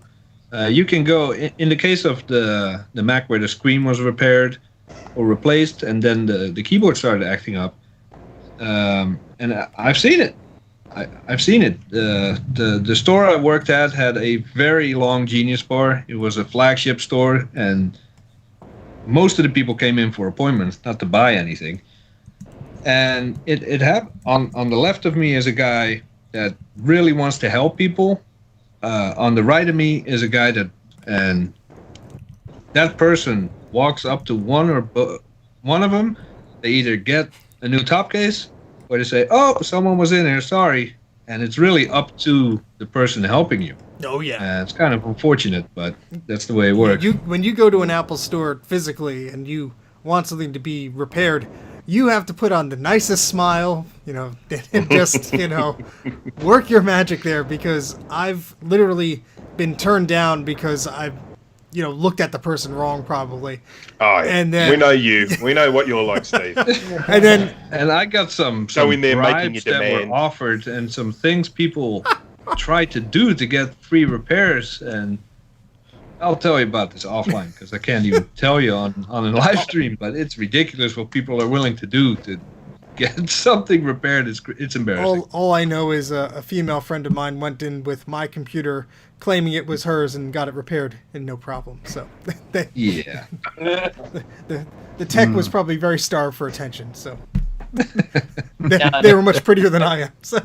You can go in the case of the Mac where the screen was repaired or replaced, and then the keyboard started acting up. And I've seen it. I've seen it. The store I worked at had a very long Genius bar. It was a flagship store, and most of the people came in for appointments, not to buy anything. And it happened. On the left of me is a guy that really wants to help people. On the right of me is a guy and that person walks up to one of them. They either get a new top case, or they say, "Oh, someone was in here, sorry." And it's really up to the person helping you. Oh, yeah. It's kind of unfortunate, but that's the way it works. When you go to an Apple store physically and you want something to be repaired, you have to put on the nicest smile, and just, work your magic there, because I've literally been turned down because I've, looked at the person wrong probably. Oh, yeah. And then, we know you. We know what you're like, Steve. and I got some Go in there making bribes a that were demand. offered, and some things people try to do to get free repairs, and I'll tell you about this offline because I can't even tell you on a live stream, but it's ridiculous what people are willing to do to get something repaired. It's embarrassing. all I know is a female friend of mine went in with my computer claiming it was hers and got it repaired and no problem. So Yeah. the tech was probably very starved for attention. So they were much prettier than I am. So.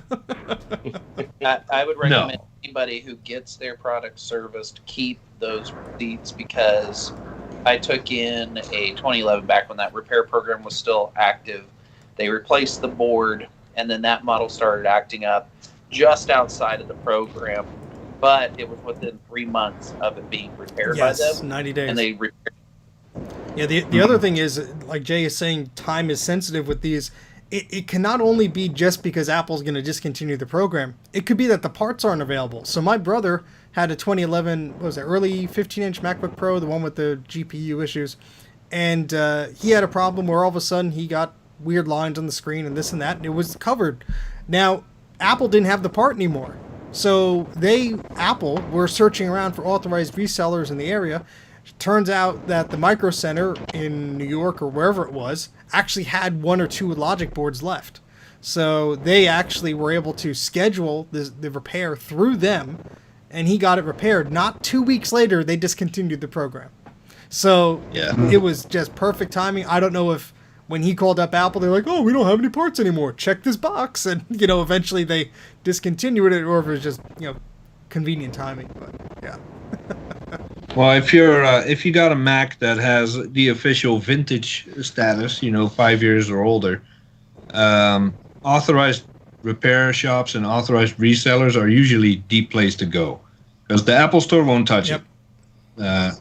I would recommend anybody who gets their product serviced keep those receipts, because I took in a 2011 back when that repair program was still active. They replaced the board, and then that model started acting up just outside of the program, but it was within 3 months of it being repaired by them. 90 days. And they repaired. Yeah, the other thing is, like Jay is saying, time is sensitive with these. It cannot only be just because Apple's going to discontinue the program. It could be that the parts aren't available. So my brother had a 2011, what was it, early 15-inch MacBook Pro, the one with the GPU issues. And he had a problem where all of a sudden he got weird lines on the screen and this and that, and it was covered. Now, Apple didn't have the part anymore. So Apple, were searching around for authorized resellers in the area. Turns out that the Micro Center in New York or wherever it was actually had 1 or 2 logic boards left. So they actually were able to schedule the repair through them, and he got it repaired. Not 2 weeks later, they discontinued the program. So it was just perfect timing. I don't know if when he called up Apple, they're like, "Oh, we don't have any parts anymore. Check this box." And, eventually they discontinued it, or if it was just, convenient timing. But, yeah. Well, if you got a Mac that has the official vintage status, 5 years or older, authorized repair shops and authorized resellers are usually the place to go, because the Apple Store won't touch it.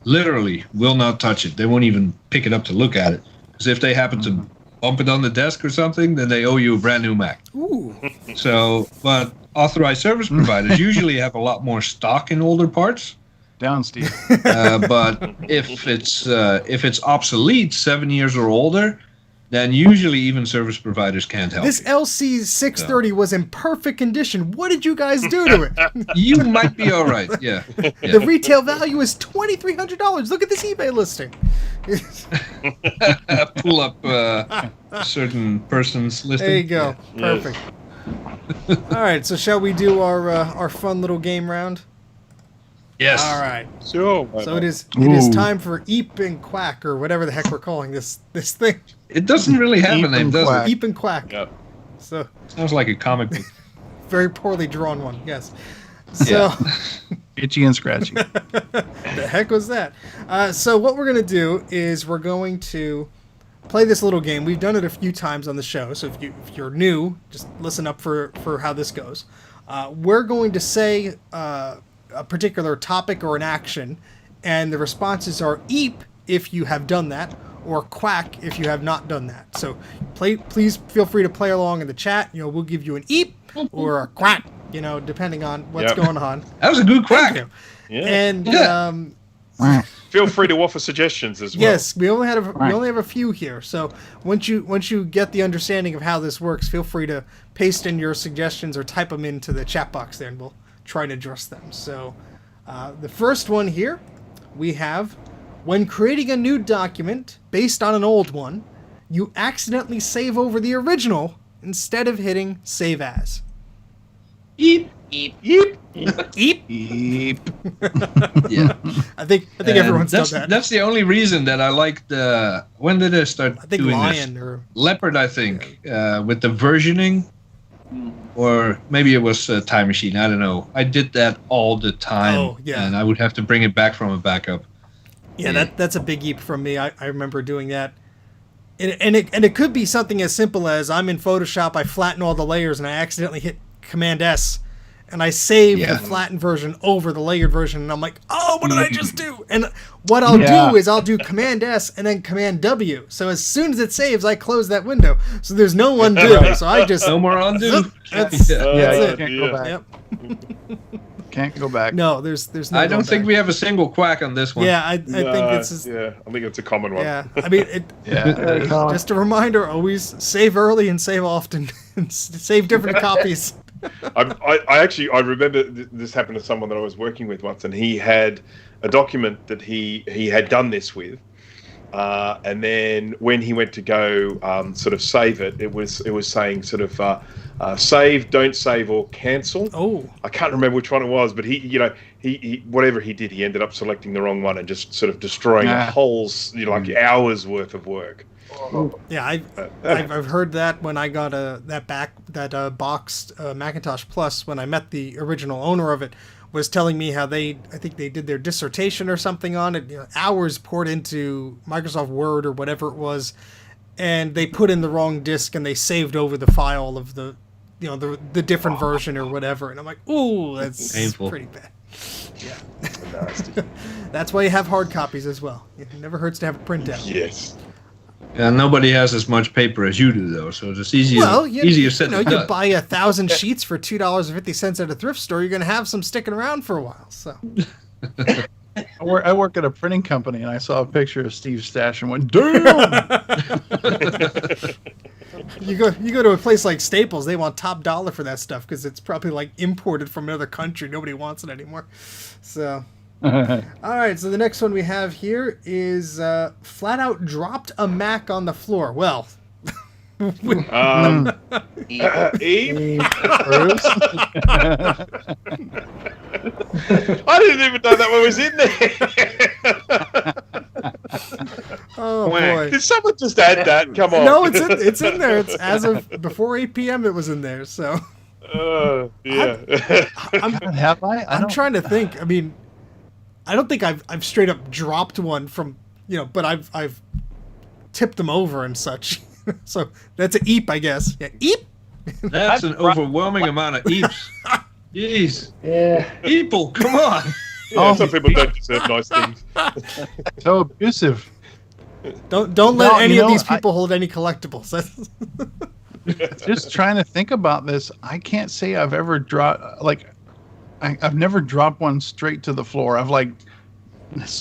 Literally will not touch it. They won't even pick it up to look at it, because if they happen to bump it on the desk or something, then they owe you a brand new Mac. Ooh. So, but authorized service providers usually have a lot more stock in older parts. Down, Steve. But if it's obsolete, 7 years or older, then usually even service providers can't help. This LC630 was in perfect condition. What did you guys do to it? You might be all right. Yeah. The retail value is $2,300. Look at this eBay listing. Pull up a certain person's listing. There you go. Yeah. Perfect. All right. So shall we do our fun little game round? Yes. All right. Sure. So it is Ooh. time for Eep and Quack, or whatever the heck we're calling this thing. It doesn't really have Eep a name, and does Quack. it? Eep and Quack. Yep. So Sounds like a comic book. very poorly drawn one. Yes. So Itchy and scratchy. the heck was that? So what we're gonna do is we're going to play this little game. We've done it a few times on the show, so if you're new, just listen up for how this goes. We're going to say a particular topic or an action, and the responses are Eep if you have done that, or Quack if you have not done that. So please feel free to play along in the chat. We'll give you an Eep or a Quack, depending on what's going on. That was a good quack. Thank you. Yeah. And Yeah. Feel free to offer suggestions as well. yes, we only have a few here. So once you get the understanding of how this works, feel free to paste in your suggestions or type them into the chat box there, and we'll try to address them. So the first one here, we have: when creating a new document based on an old one, you accidentally save over the original instead of hitting save as. Eep. Eep. Yep. Eep. Eep. Yeah. I think everyone's done that's, that. That's the only reason that I like the. When did I start I think doing lion this? or Leopard, I think, with the versioning, or maybe it was Time Machine. I don't know. I did that all the time, Oh, yeah. and I would have to bring it back from a backup. yeah, that's a big Eep from me. I remember doing that. And it could be something as simple as I'm in Photoshop, I flatten all the layers, and I accidentally hit Command S, and I save the flattened version over the layered version, and I'm like, oh, what did I just do? And what I'll do is I'll do Command S and then Command W. So as soon as it saves, I close that window. So there's no undo. So I just No more undo. That's Yeah, it. you can't go back. Yep. Can't go back. No, there's no. I don't going think back. we have a single quack on this one. Yeah, I think this is. Yeah, I think it's a common one. Yeah, I mean, Very common. just a reminder: always save early and save often, and save different copies. I remember this happened to someone that I was working with once, and he had a document that he had done this with, and then when he went to go sort of save it, it was saying sort of save, don't save, or cancel. Oh, I can't remember which one it was, but he whatever he did, he ended up selecting the wrong one and just sort of destroying a whole like hours worth of work. yeah, I've heard that when I got that boxed Macintosh Plus, when I met the original owner of it, was telling me how I think they did their dissertation or something on it, hours poured into Microsoft Word or whatever it was, and they put in the wrong disk and they saved over the file of the different version or whatever, and I'm like, ooh, that's Painful. pretty bad. Yeah, that's why you have hard copies as well. It never hurts to have a printout. Yes. And nobody has as much paper as you do, though, so it's easier. Well, easier said you than done. buy 1,000 sheets for $2.50 at a thrift store. You're going to have some sticking around for a while. So I work at a printing company, and I saw a picture of Steve's stash and went, damn! you go to a place like Staples, they want top dollar for that stuff because it's probably like imported from another country. Nobody wants it anymore. So. All right, so the next one we have here is flat out dropped a Mac on the floor. Well, Eve? Bruce? I didn't even know that one was in there. oh boy. Did someone just add that? Come on. No, it's in there. It's as of before 8 p.m. It was in there. So Yeah. Have I? I'm trying to think. I mean, I don't think I've straight up dropped one from, but I've tipped them over and such. So that's an Eep, I guess. Yeah, Eep. That's an overwhelming amount of eeps. Jeez. Yeah. Eeple, come on. Yeah, some people don't deserve nice things. So abusive. Don't let No, any you of know, these people hold any collectibles. Just trying to think about this. I can't say I've ever dropped, I've never dropped one straight to the floor. I've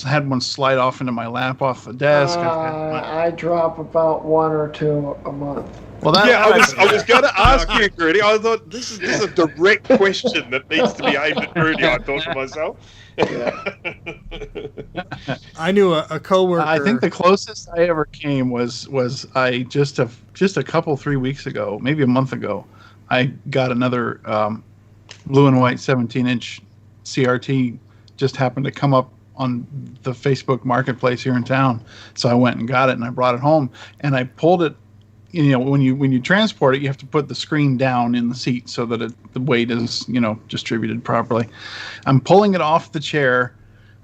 had one slide off into my lap off the desk. I drop about 1 or 2 a month. Well, that, Yeah, I was going to ask you, Grudy. I thought this is a direct question that needs to be aimed at Grudy. I thought to myself. I knew a coworker. I think the closest I ever came was I just a couple 3 weeks ago, maybe a month ago, I got another blue and white 17-inch CRT just happened to come up on the Facebook Marketplace here in town. So I went and got it, and I brought it home, and I pulled it. When you transport it, you have to put the screen down in the seat so that the weight is distributed properly. I'm pulling it off the chair,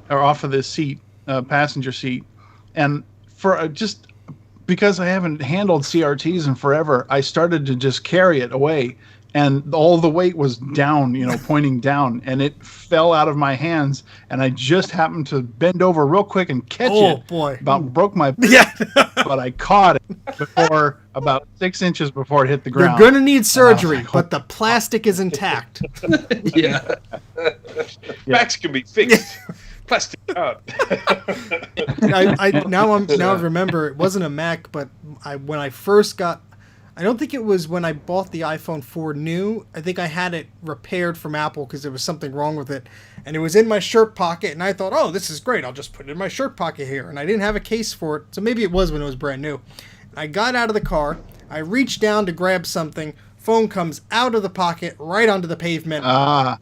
or off of the seat, passenger seat, and for just because I haven't handled CRTs in forever, I started to just carry it away, and all the weight was down, pointing down, and it fell out of my hands, and I just happened to bend over real quick and catch it. Oh boy! About broke my back, Yeah. but I caught it before about 6 inches before it hit the ground. You're gonna need surgery, but the plastic is intact. Yeah. Macs can be fixed. Plastic card. I remember it wasn't a Mac, but when I first got, I don't think it was when I bought the iPhone 4 new. I think I had it repaired from Apple because there was something wrong with it, and it was in my shirt pocket, and I thought, oh, this is great, I'll just put it in my shirt pocket here, and I didn't have a case for it, so maybe it was when it was brand new. I got out of the car, I reached down to grab something, phone comes out of the pocket right onto the pavement.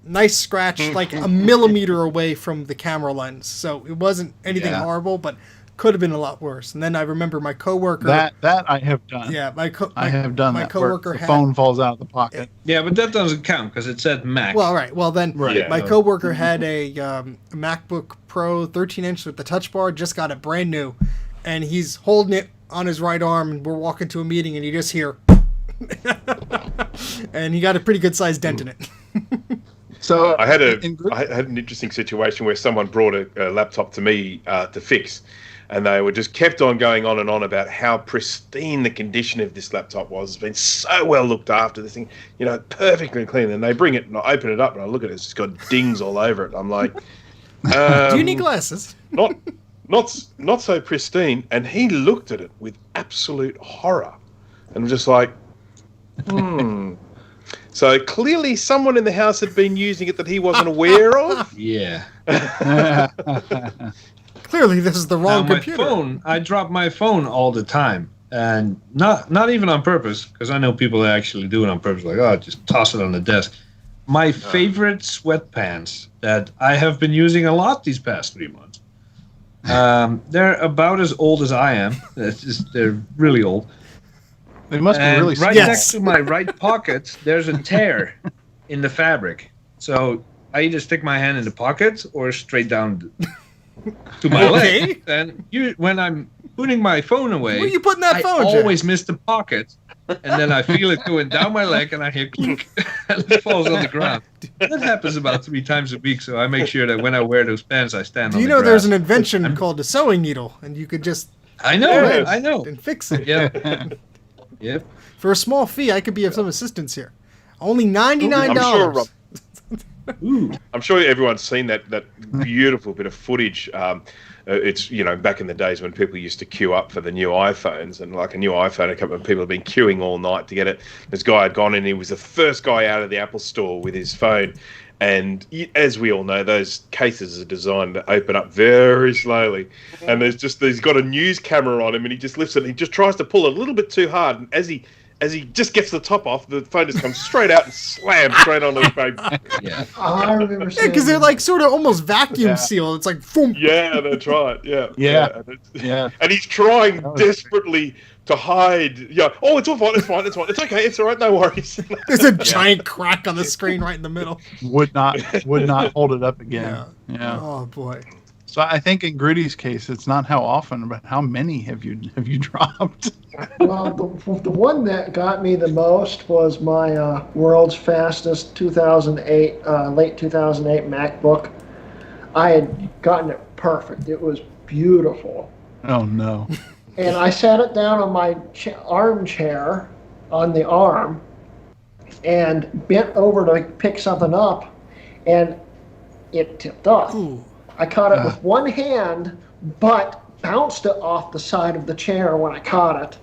Nice scratch, like a millimeter away from the camera lens. So it wasn't anything horrible, but could have been a lot worse. And then I remember my coworker. That I have done. Yeah, I have done my that. Coworker The had, phone falls out of the pocket. Yeah, but that doesn't count because it said Mac. Well, right. Well, then Yeah. my coworker had a MacBook Pro 13-inch with the touch bar. Just got it brand new, and he's holding it on his right arm, and we're walking to a meeting, and you just hear. And he got a pretty good sized dent in it. So I had an interesting situation where someone brought a laptop to me to fix, and they were just kept on going on and on about how pristine the condition of this laptop was. It's been so well looked after. This thing, perfectly clean. And they bring it, and I open it up, and I look at it. It's just got dings all over it. I'm like, Do you need glasses? Not so pristine. And he looked at it with absolute horror, and I'm just like. So clearly someone in the house had been using it that he wasn't aware of. Yeah. Clearly this is the wrong Now, computer. I drop my phone all the time, and not even on purpose, because I know people that actually do it on purpose, like, just toss it on the desk. My favorite sweatpants that I have been using a lot these past 3 months, they're about as old as I am. They're really old. They must be really right Yes. next to my right pocket, there's a tear in the fabric. So I either stick my hand in the pocket or straight down to my leg. And when I'm putting my phone away, Where are you putting that I phone, Jack? always miss the pocket. And then I feel it going down my leg, and I hear clink, and it falls on the ground. That happens about 3 times a week, so I make sure that when I wear those pants, I stand Do on you the know ground. there's an invention called a sewing needle, and you could just I know, Yes. I know. and fix it. Yep. Yep. For a small fee, I could be of some assistance here. Only $99. I'm sure, Rob, Ooh. I'm sure everyone's seen that beautiful bit of footage. It's back in the days when people used to queue up for the new iPhones, and like a new iPhone, a couple of people have been queuing all night to get it. This guy had gone in, he was the first guy out of the Apple store with his phone, and as we all know, those cases are designed to open up very slowly, and he's got a news camera on him, and he just lifts it, and he just tries to pull it a little bit too hard, and as he just gets the top off, the phone just comes straight out and slams straight onto his face. Yeah. I remember Yeah, seeing because they're like sort of almost vacuum sealed. It's like, boom. Yeah, that's right. Yeah. Yeah. And it's- Yeah. And he's trying desperately to hide. Yeah. Oh, it's all fine. It's fine. It's fine. It's okay. It's all right. No worries. There's a giant crack on the screen right in the middle. Would not hold it up again. Yeah. Oh boy. So I think in Grudy's case, it's not how often, but how many have you dropped? Well, the one that got me the most was my world's fastest 2008, late 2008 MacBook. I had gotten it perfect. It was beautiful. Oh no. And I sat it down on my armchair on the arm and bent over to pick something up, and it tipped off. Ooh. I caught it with one hand, but bounced it off the side of the chair when I caught it.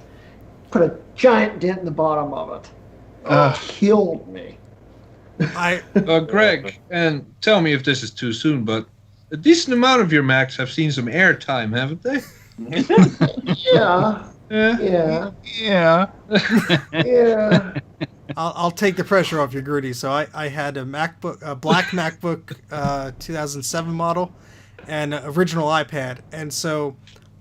Put a giant dent in the bottom of it. Killed me. Greg, and tell me if this is too soon, but a decent amount of your Macs have seen some airtime, haven't they? Yeah. Yeah. Yeah. Yeah. Yeah. I'll take the pressure off you, Grudy. So I had a black MacBook 2007 model, and an original iPad, and so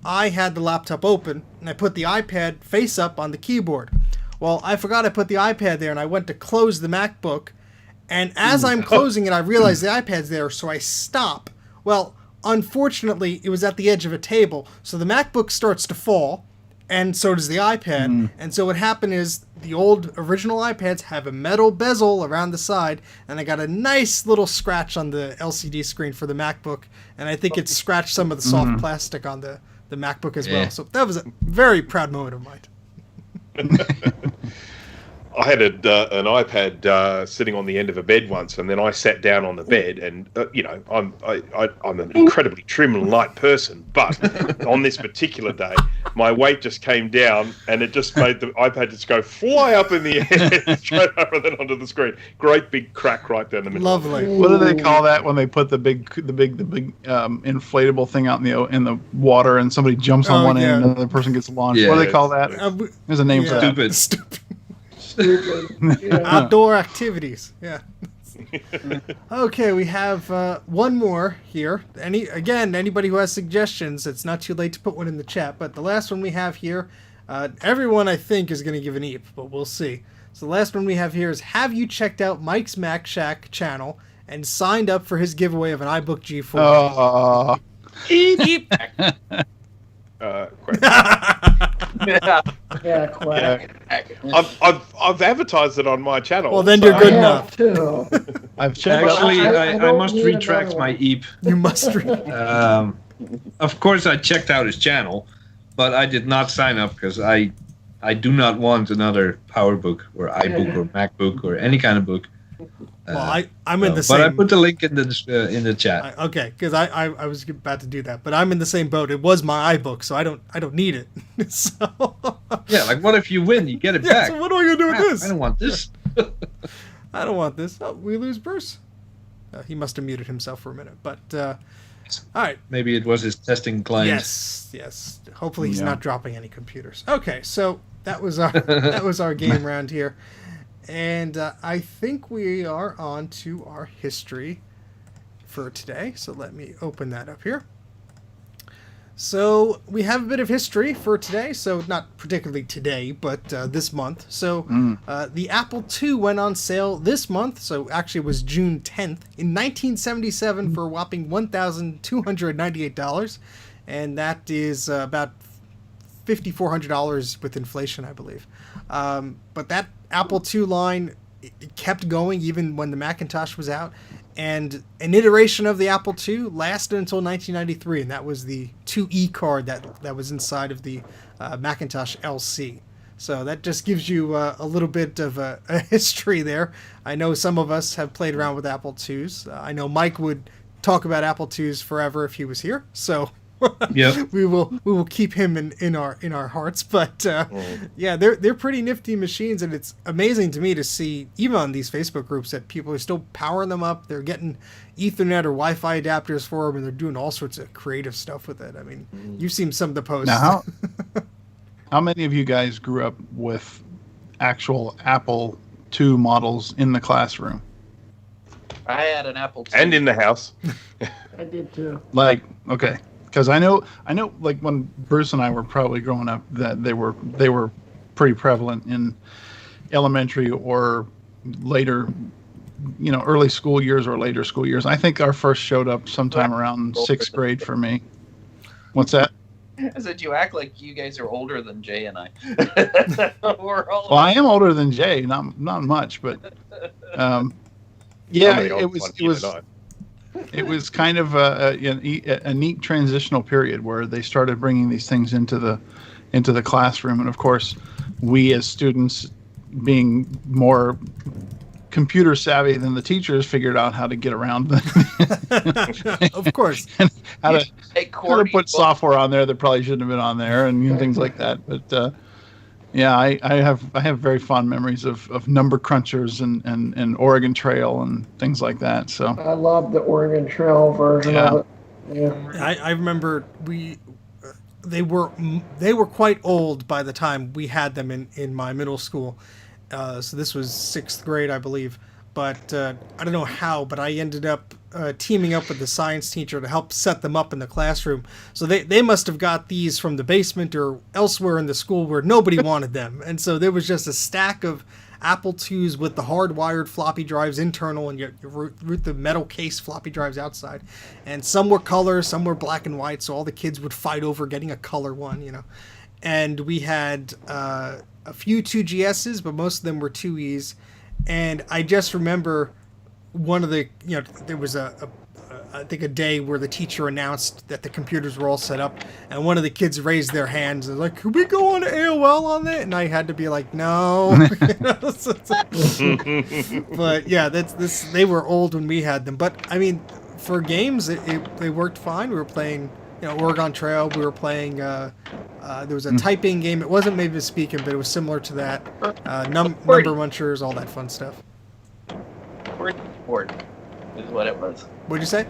I had the laptop open, and I put the iPad face up on the keyboard. Well, I forgot I put the iPad there, and I went to close the MacBook, and as I'm closing it, I realized the iPad's there, so I stop. Well, unfortunately, it was at the edge of a table, so the MacBook starts to fall, and so does the iPad. And so what happened is the old original iPads have a metal bezel around the side, and I got a nice little scratch on the LCD screen for the MacBook, and I think it scratched some of the soft plastic on the MacBook as well. So that was a very proud moment of mine. I had an iPad sitting on the end of a bed once, and then I sat down on the bed, and I'm an incredibly trim and light person, but on this particular day, my weight just came down, and it just made the iPad just go fly up in the air, straight over and then onto the screen. Great big crack right down the middle. Lovely. What do they call that when they put the big inflatable thing out in the water, and somebody jumps on one end and another person gets launched? Yeah. What do they call that? There's a name for that. Stupid. Outdoor activities. Yeah. Okay, we have one more here. Anybody who has suggestions, it's not too late to put one in the chat. But the last one we have here, everyone I think is going to give an eep, but we'll see. So the last one we have here is: have you checked out Mike's Mac Shack channel and signed up for his giveaway of an iBook G4? Eep. Quack. I've advertised it on my channel. Well, then you're good I enough. have too. I've checked. Actually, I I don't must need retract another my one. EEP. You must read. Of course, I checked out his channel, but I did not sign up because I do not want another PowerBook or iBook or MacBook or any kind of book. Well, I'm in the same. But I put the link in the chat. Okay, because I was about to do that, but I'm in the same boat. It was my iBook, so I don't need it. So Yeah, like what if you win? You get it back. So what am I gonna do with this? I don't want this. I don't want this. Oh, we lose Bruce. He must have muted himself for a minute, but all right. Maybe it was his testing client. Yes. Hopefully he's not dropping any computers. Okay, so that was our game round here. And I think we are on to our history for today. So let me open that up here. So we have a bit of history for today. So not particularly today, but this month. So the Apple II went on sale this month. So actually it was June 10th in 1977 for a whopping $1,298. And that is about $5,400 with inflation, I believe. But that Apple II line, it kept going even when the Macintosh was out. And an iteration of the Apple II lasted until 1993, and that was the 2E card that was inside of the Macintosh LC. So that just gives you a little bit of a history there. I know some of us have played around with Apple IIs. I know Mike would talk about Apple IIs forever if he was here. So Yep. we will keep him in our hearts. But yeah, they're pretty nifty machines, and it's amazing to me to see even on these Facebook groups that people are still powering them up. They're getting Ethernet or Wi-Fi adapters for them, and they're doing all sorts of creative stuff with it. I mean, you've seen some of the posts. Now, how many of you guys grew up with actual Apple II models in the classroom? I had an Apple II. And in the house. I did too. Like, okay, because I know, like when Bruce and I were probably growing up, that they were pretty prevalent in elementary or later, early school years or later school years. I think our first showed up sometime around 6th grade for me. What's that? I said, you act like you guys are older than Jay and I. We're all Well, I am older than Jay, not much, but yeah, it was kind of a neat transitional period where they started bringing these things into the classroom, and of course, we as students, being more computer savvy than the teachers, figured out how to get around Of course. and how to put software on there that probably shouldn't have been on there, and things like that. But yeah, I have very fond memories of number crunchers and Oregon Trail and things like that. So I love the Oregon Trail version of it. Yeah. I remember they were quite old by the time we had them in my middle school. So this was 6th grade, I believe. But I don't know how, but I ended up teaming up with the science teacher to help set them up in the classroom. So they must have got these from the basement or elsewhere in the school where nobody wanted them. And so there was just a stack of Apple IIs with the hardwired floppy drives internal, and you root the metal case floppy drives outside. And some were color, some were black and white, so all the kids would fight over getting a color one, And we had a few 2GSs, but most of them were 2Es. And I just remember one of the, there was I think a day where the teacher announced that the computers were all set up, and one of the kids raised their hands and was like, "Could we go on AOL on that?" And I had to be like, "No." But yeah, they were old when we had them. But I mean, for games, they worked fine. We were playing, Oregon Trail. We were playing. There was a typing game. It wasn't maybe speaking, but it was similar to that. Number munchers, all that fun stuff. Board is what it was. What'd you say?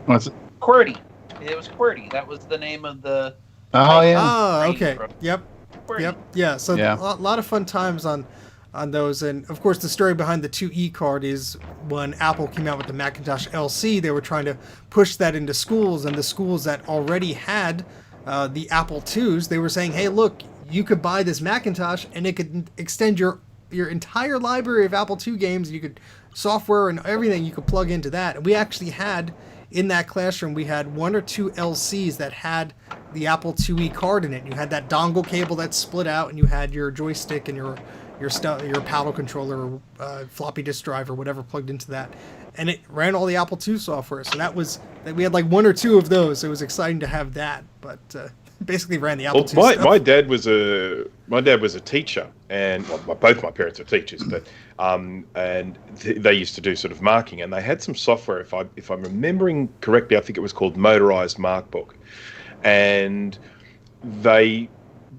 What's it? QWERTY. It was QWERTY. That was the name of the. Oh yeah. Oh, okay. Yep. QWERTY. Yep. Yeah. So a lot of fun times on those, and of course the story behind the 2E card is when Apple came out with the Macintosh LC, they were trying to push that into schools, and the schools that already had the Apple IIs, they were saying, "Hey, look, you could buy this Macintosh, and it could extend your entire library of Apple II games. You could software and everything you could plug into that." And we actually had in that classroom, we had 1 or 2 LCs that had the Apple IIe card in it. You had that dongle cable that split out, and you had your joystick and your paddle controller, or floppy disk drive, or whatever plugged into that, and it ran all the Apple II software. So we had like 1 or 2 of those. It was exciting to have that, but basically ran the Apple II stuff. My dad was a teacher, and both my parents are teachers, but and they used to do sort of marking, and they had some software. If I'm remembering correctly, I think it was called Motorized Markbook, and they,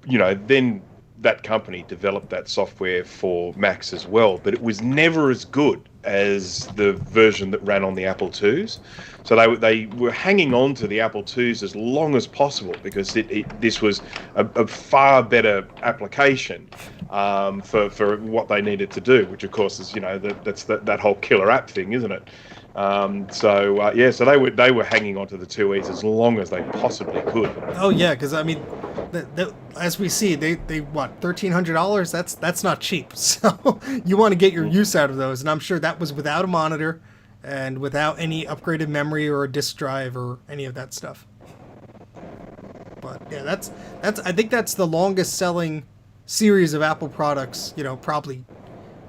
then that company developed that software for Macs as well, but it was never as good as the version that ran on the Apple IIs. So they were hanging on to the Apple IIs as long as possible, because this was a far better application for what they needed to do, which of course is that's that whole killer app thing, isn't it? So they were hanging on to the 2Es as long as they possibly could. Oh yeah, because I mean, as we see, they what, $1,300? That's not cheap. So you want to get your use out of those, and I'm sure that was without a monitor and without any upgraded memory or a disk drive or any of that stuff. But yeah, that's I think that's the longest selling series of Apple products. Probably.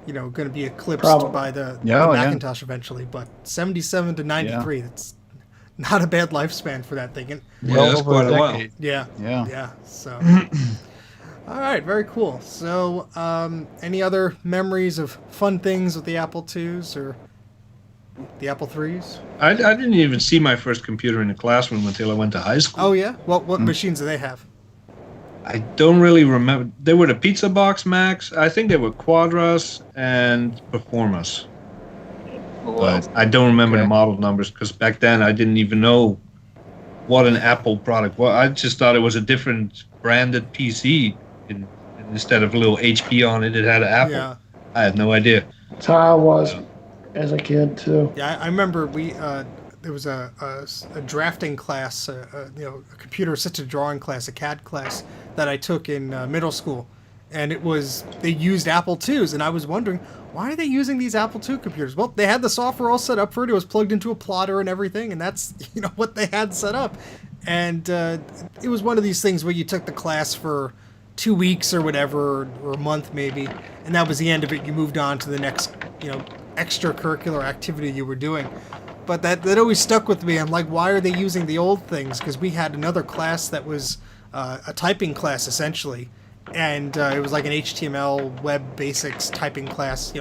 Going to be eclipsed by the Macintosh eventually, but 77 to 93, that's not a bad lifespan for that thing. And, that's quite a while. Yeah. So, all right, very cool. So, any other memories of fun things with the Apple IIs or the Apple IIIs? I didn't even see my first computer in the classroom until I went to high school. Oh yeah? What machines do they have? I don't really remember. They were the Pizza Box Macs. I think they were Quadras and Performas. But I don't remember the model numbers, because back then I didn't even know what an Apple product was. I just thought it was a different branded PC. Instead of a little HP on it, it had an Apple. Yeah. I had no idea. That's how I was as a kid too. Yeah, I remember there was a drafting class, a computer-assisted drawing class, a CAD class that I took in middle school, and they used Apple IIs, and I was wondering, why are they using these Apple II computers? Well, they had the software all set up for it. It was plugged into a plotter and everything, and that's what they had set up. And it was one of these things where you took the class for 2 weeks or whatever, or a month maybe, and that was the end of it. You moved on to the next extracurricular activity you were doing. But that always stuck with me. I'm like, why are they using the old things? Because we had another class that was a typing class, essentially. And it was like an HTML web basics typing class.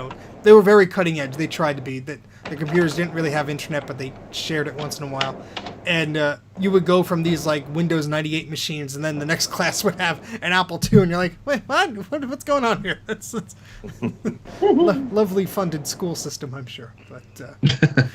They were very cutting edge. They tried to be. The computers didn't really have internet, but they shared it once in a while. And you would go from these like Windows 98 machines, and then the next class would have an Apple II, and you're like, wait, what's going on here? It's lovely funded school system, I'm sure. But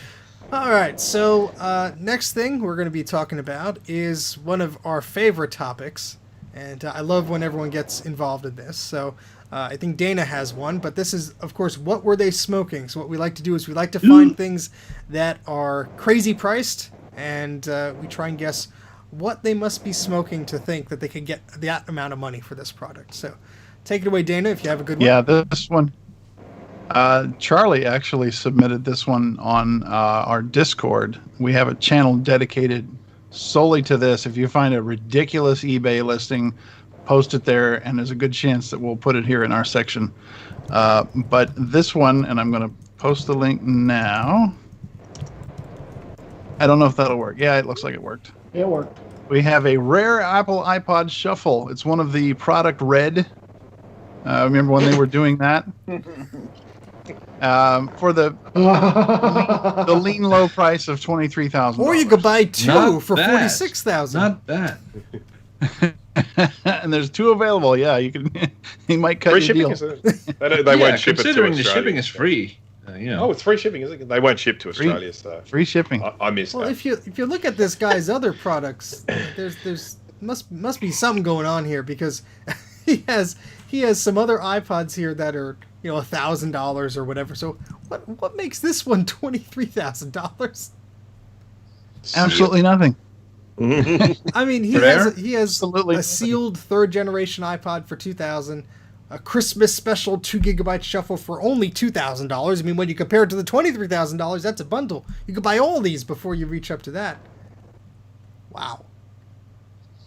all right, so next thing we're going to be talking about is one of our favorite topics, and I love when everyone gets involved in this. So I think Dana has one, but this is, of course, what were they smoking? So what we like to do is we like to find things that are crazy priced, and we try and guess what they must be smoking to think that they could get that amount of money for this product. So take it away, Dana, if you have a good one. Yeah, this one. Charlie actually submitted this one on our Discord. We have a channel dedicated solely to this. If you find a ridiculous eBay listing, post it there, and there's a good chance that we'll put it here in our section. But this one, and I'm going to post the link now. I don't know if that'll work. Yeah, it looks like it worked. It worked. We have a rare Apple iPod Shuffle. It's one of the product red. Remember when they were doing that? For the lean low price of $23,000. Or you could buy two Not for bad. $46,000. Not bad. And there's two available. Yeah, you can. He might cut Free your shipping? deal. They won't ship it to considering the Australia. shipping is free. Oh, it's free shipping, isn't it? They won't ship to Australia, so Free shipping. I missed Well, that. if you look at this guy's other products, there's must be something going on here, because he has some other iPods here that are $1,000 or whatever. So what makes this one $23,000? Absolutely nothing. I mean, he Rare? has Absolutely a sealed third generation iPod for $2,000, a Christmas special 2 GB shuffle for only $2,000. I mean, when you compare it to the $23,000, that's a bundle. You could buy all these before you reach up to that. Wow.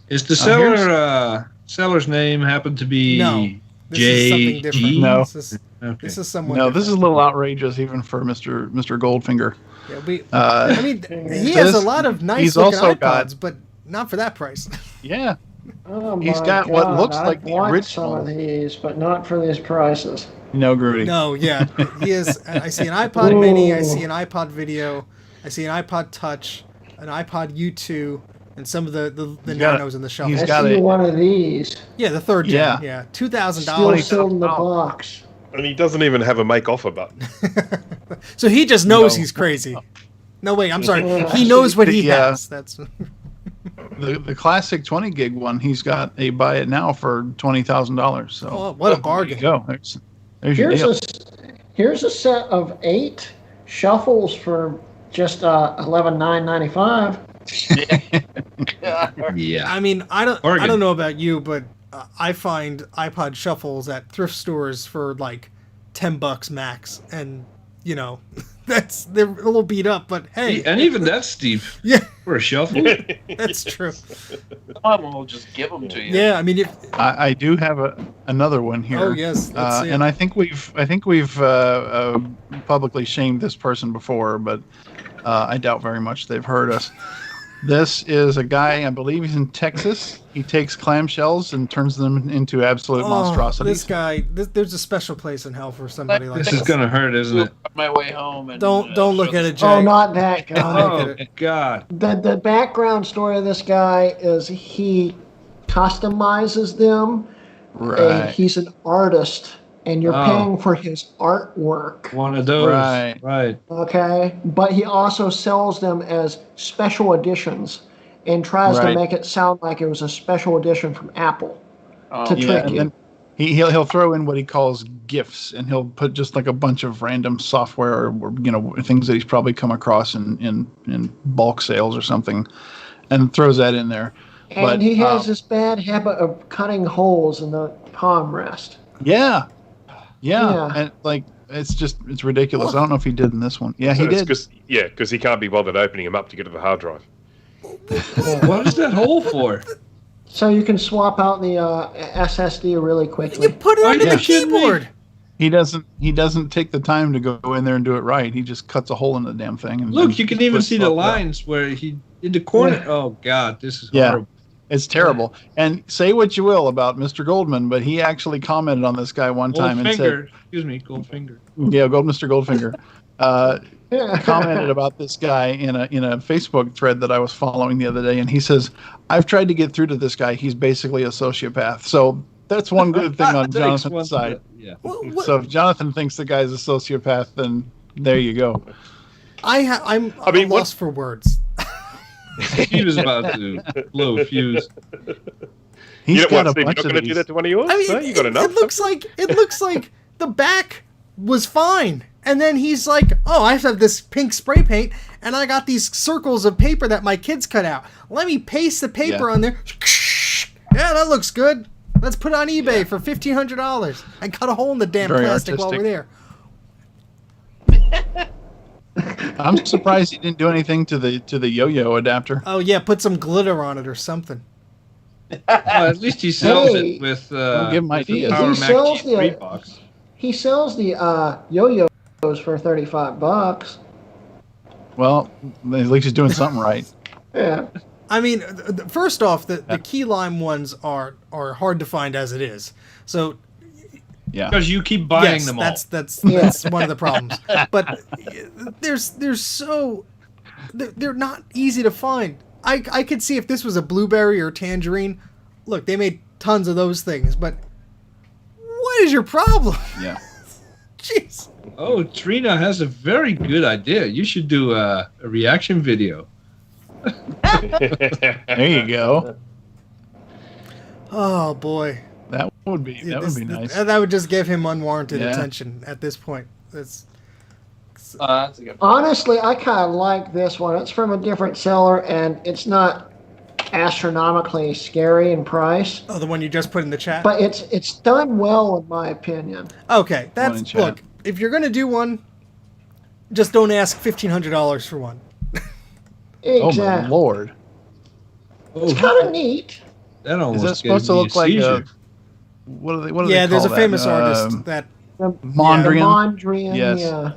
Is the here's- seller's name happen to be No, this is something different. J.E.? No. This is someone. No, different. this is a little outrageous even for Mr. Goldfinger. Yeah, Uh, I mean, he has a this- lot of nice he's looking also iPods, got- but not for that price. Yeah, Oh He's my got what God, looks I'd like the want some original. of these, but not for these prices. no, Grudy. No, yeah, he is. I see an iPod Mini, I Ooh. see an iPod Video, I see an iPod Touch, an iPod U2, and some of the got nanos in the shuffle. he's I got see a- one of these Yeah, the third Yeah. gen. Yeah, $2,000. still sealed in the box. And he doesn't even have a make offer button. So he just knows No. he's crazy. No, wait, I'm sorry. He knows what he Yeah. has. That's The classic 20 gig one, he's got a buy it now for $20,000. So oh, what a there you bargain. go. There's your deal. Here's a set of 8 shuffles for just $11,995. Yeah. I mean, I Bargain. don't know about you, but I find iPod shuffles at thrift stores for like $10 max, and they're a little beat up, but hey, And even that's steep yeah, for a shuffle. that's true. Someone will just give them to you. Yeah, I mean, if I do have another one here. oh yes, let's see And it. I think we've publicly shamed this person before, but I doubt very much they've heard us. This is a guy, I believe he's in Texas. He takes clamshells and turns them into absolute Oh, monstrosities. this guy, there's a special place in hell for somebody like This this. is gonna hurt, isn't it? On my way home. And, Don't look at it, Jay. Oh, not that guy. Oh God! The background story of this guy is he customizes them. Right. He's an artist, and you're Oh. paying for his artwork. One of those. Right. Okay, but he also sells them as special editions and tries to Right. make it sound like it was a special edition from Apple to Yeah, trick and you. then he'll throw in what he calls gifts, and he'll put just like a bunch of random software or things that he's probably come across in bulk sales or something, and throws that in there. And But, he has this bad habit of cutting holes in the palm rest. Yeah, Yeah. and like it's ridiculous. I don't know if he did in this one. Yeah, he did. Because he can't be bothered opening them up to get to the hard drive. What is that hole for? So you can swap out the SSD really You quickly. put it Why under the did you keyboard. He doesn't take the time to go in there and do it right. He just cuts a hole in the damn thing. And Look, you can even puts see the stuff out. lines where he in the corner. Yeah. Oh God, this is Yeah. horrible. It's terrible. And say what you will about Mr. Goldman, but he actually commented on this guy one time and Goldfinger. Excuse me, Goldfinger. said, "Yeah, Mr. Goldfinger." Yeah. Commented about this guy in a Facebook thread that I was following the other day, and he says, "I've tried to get through to this guy. He's basically a sociopath." So that's one good thing on Thanks, Jonathan's one- side. Yeah. What- So if Jonathan thinks the guy's a sociopath, then there you go. I'm I mean, lost for words. He was about to blow a fuse. He's you got a Steve, bunch you're not of going to do these. that to one of yours? I mean, no, you got enough. it looks like the back was fine, and then he's like, "Oh, I have this pink spray paint, and I got these circles of paper that my kids cut out. Let me paste the paper on there. Yeah, that looks good. Let's put it on eBay for $1,500. And cut a hole in the damn Very plastic while we're there." I'm surprised he didn't do anything to the yo-yo adapter. Oh yeah, put some glitter on it or something. Well, at least he sells Hey. it with Don't give him with the ideas. Power He Mac sells G3 the- box. He sells the yo-yos for $35. Well, at least he's doing something right. Yeah. I mean, first off, the key lime ones are hard to find as it is. So Yeah. Because you keep buying yes, them all. that's Yeah. one of the problems. But they're not easy to find. I could see if this was a blueberry or tangerine. Look, they made tons of those things, but what is your problem? Yeah. Jeez. Oh, Trina has a very good idea. You should do a reaction video. There you go. Oh boy. That would be nice. That would just give him unwarranted Yeah. attention at this point. That's a good point. Honestly, I kind of like this one. It's from a different seller, and it's not astronomically scary in price, Oh, the one you just put in the chat? but it's done well in my opinion. Okay, One that's in chat. look. If you're gonna do one, just don't ask $1,500 for one. Oh my Exactly. lord! It's kind of neat. That almost Is that supposed to gave me look like a? seizure. What do they? Yeah, there's a call that? famous artist that. The Mondrian. Mondrian, Yes. yeah.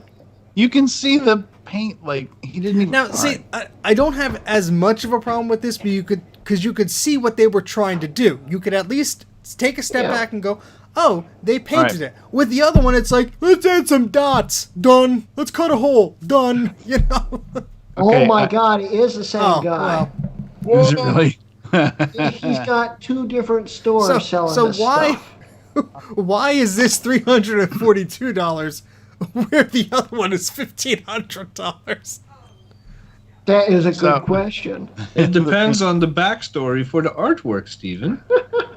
You can see the paint. Like he didn't even. Now, see, I don't have as much of a problem with this, but you could see what they were trying to do. You could at least take a step Yeah. back and go, "Oh, they painted Right. it." With the other one, it's like, "Let's add some dots. Done. Let's cut a hole. Done." You know. Okay, Oh my God, he is the same Oh, guy. well. Is it really? He's got two different stores selling So this why stuff. why is this $342 where the other one is $1,500? That is a good So- question. It depends on the backstory for the artwork, Stephen.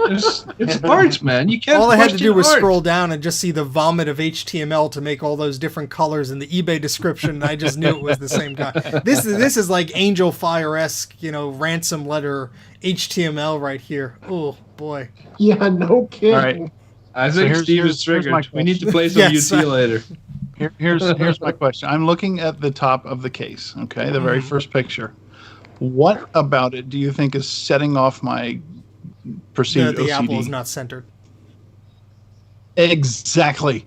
It's art, man. You can't. All I had to question do was art. scroll down and just see the vomit of HTML to make all those different colors in the eBay description, and I just knew it was the same guy. This is like Angel Fire-esque, ransom letter HTML right here. Oh boy. Yeah, no kidding. All right. I So think here's- Steve here's- is here's my triggered. We need to play some Yes. UT later. Here's my question. I'm looking at the top of the case. Okay, the very first picture. What about it do you think is setting off my perceived The OCD? apple is not centered. Exactly.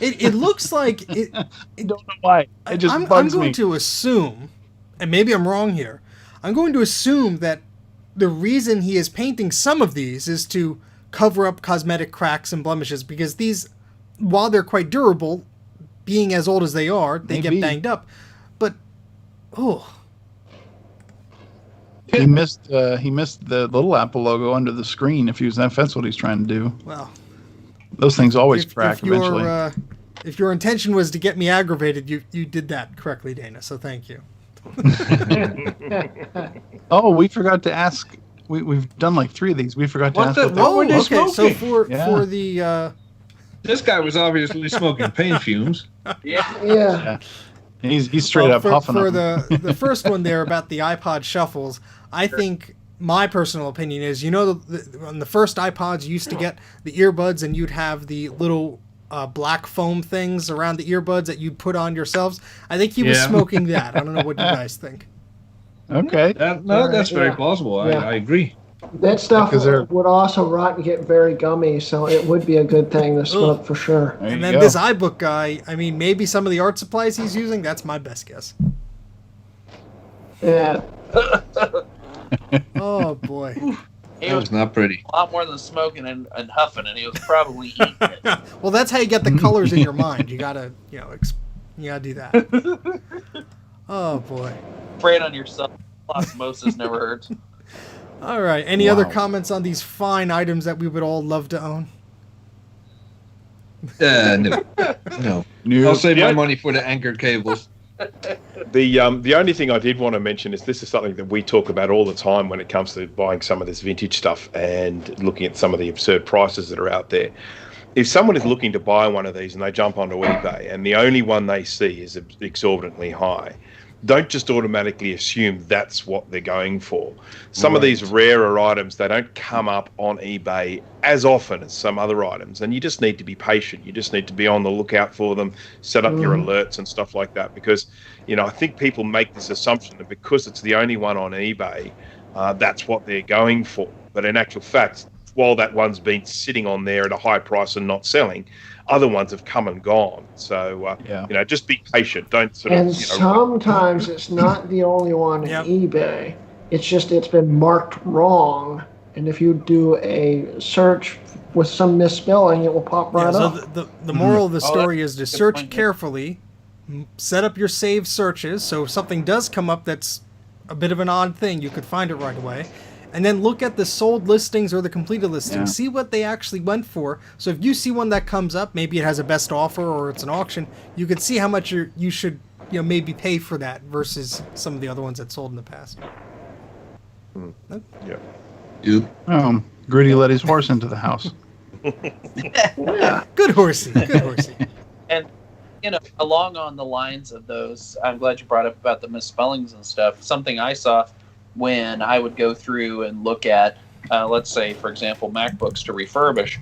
It looks like it. I don't know why. It just I'm bugs going me. to assume, and maybe I'm wrong here, I'm going to assume that the reason he is painting some of these is to cover up cosmetic cracks and blemishes, because these, while they're quite durable, being as old as they are, they Maybe. get banged up. But, oh, He missed the little Apple logo under the screen. If that's what he's trying to do. well. Those things always If crack eventually. if your intention was to get me aggravated, you did that correctly, Dana, so thank you. Oh, we forgot to ask. We've done like 3 of these. We forgot to What ask. the- what what were they okay, so smoking? for Yeah. the... This guy was obviously smoking paint fumes. Yeah. Yeah. He's straight up for huffing for them. the first one there about the iPod shuffles. I think my personal opinion is, on the first iPods, you used to get the earbuds and you'd have the little black foam things around the earbuds that you'd put on yourselves. I think he was Yeah. smoking that. I don't know what you guys think. Okay. That's very Yeah. plausible. Yeah. I agree. That stuff Because they're- would also rot and get very gummy, so it would be a good thing to smoke for sure. There And you then go. this iBook guy, I mean, maybe some of the art supplies he's using, that's my best guess. Yeah. Oh, boy. He That was was not pretty. a lot more than smoking and huffing, and he was probably eating it. Well, that's how you get the colors in your mind. You gotta, you gotta do that. Oh, boy. Spray it on yourself. Osmosis never hurts. All right. Any other Wow. comments on these fine items that we would all love to own? No. New- I'll save my Yeah. money for the anchor cables. The only thing I did want to mention is this is something that we talk about all the time when it comes to buying some of this vintage stuff and looking at some of the absurd prices that are out there. If someone is looking to buy one of these and they jump onto eBay and the only one they see is exorbitantly high, don't just automatically assume that's what they're going for. Some of these rarer items, they don't come up on eBay as often as some other items, and you just need to be patient. You just need to be on the lookout for them, set up your alerts and stuff like that, because, you know, I think people make this assumption that because it's the only one on eBay, that's what they're going for. But in actual fact, while that one's been sitting on there at a high price and not selling, other ones have come and gone. So, you know, just be patient. Don't sort And of, you know, sometimes it's not the only one Yep. in eBay. It's just it's been marked wrong. And if you do a search with some misspelling, it will pop right so up. the moral of the story is to that's a good search point, yeah. carefully, set up your saved searches, so if something does come up that's a bit of an odd thing, you could find it right away. And then look at the sold listings or the completed listings. Yeah. See what they actually went for. So if you see one that comes up, maybe it has a best offer or it's an auction, you can see how much you should, you know, maybe pay for that versus some of the other ones that sold in the past. yeah. Gritty let his horse into the house. Yeah. Good horsey. Good horsey. And, you know, along on the lines of those, I'm glad you brought up about the misspellings and stuff. Something I saw when I would go through and look at, let's say, for example, MacBooks to refurbish,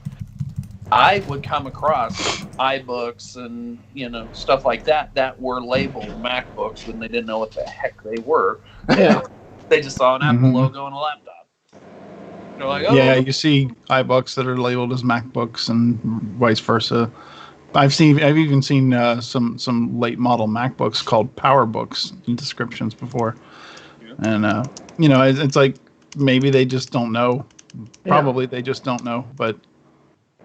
I would come across iBooks and, you know, stuff like that that were labeled MacBooks when they didn't know what the heck they were. Yeah. They just saw an Apple Mhm. logo on a laptop. They're like, oh, Yeah, you see iBooks that are labeled as MacBooks and vice versa. I've even seen some late model MacBooks called PowerBooks in descriptions before. And, you know, it's like maybe they just don't know. Probably they just don't know. But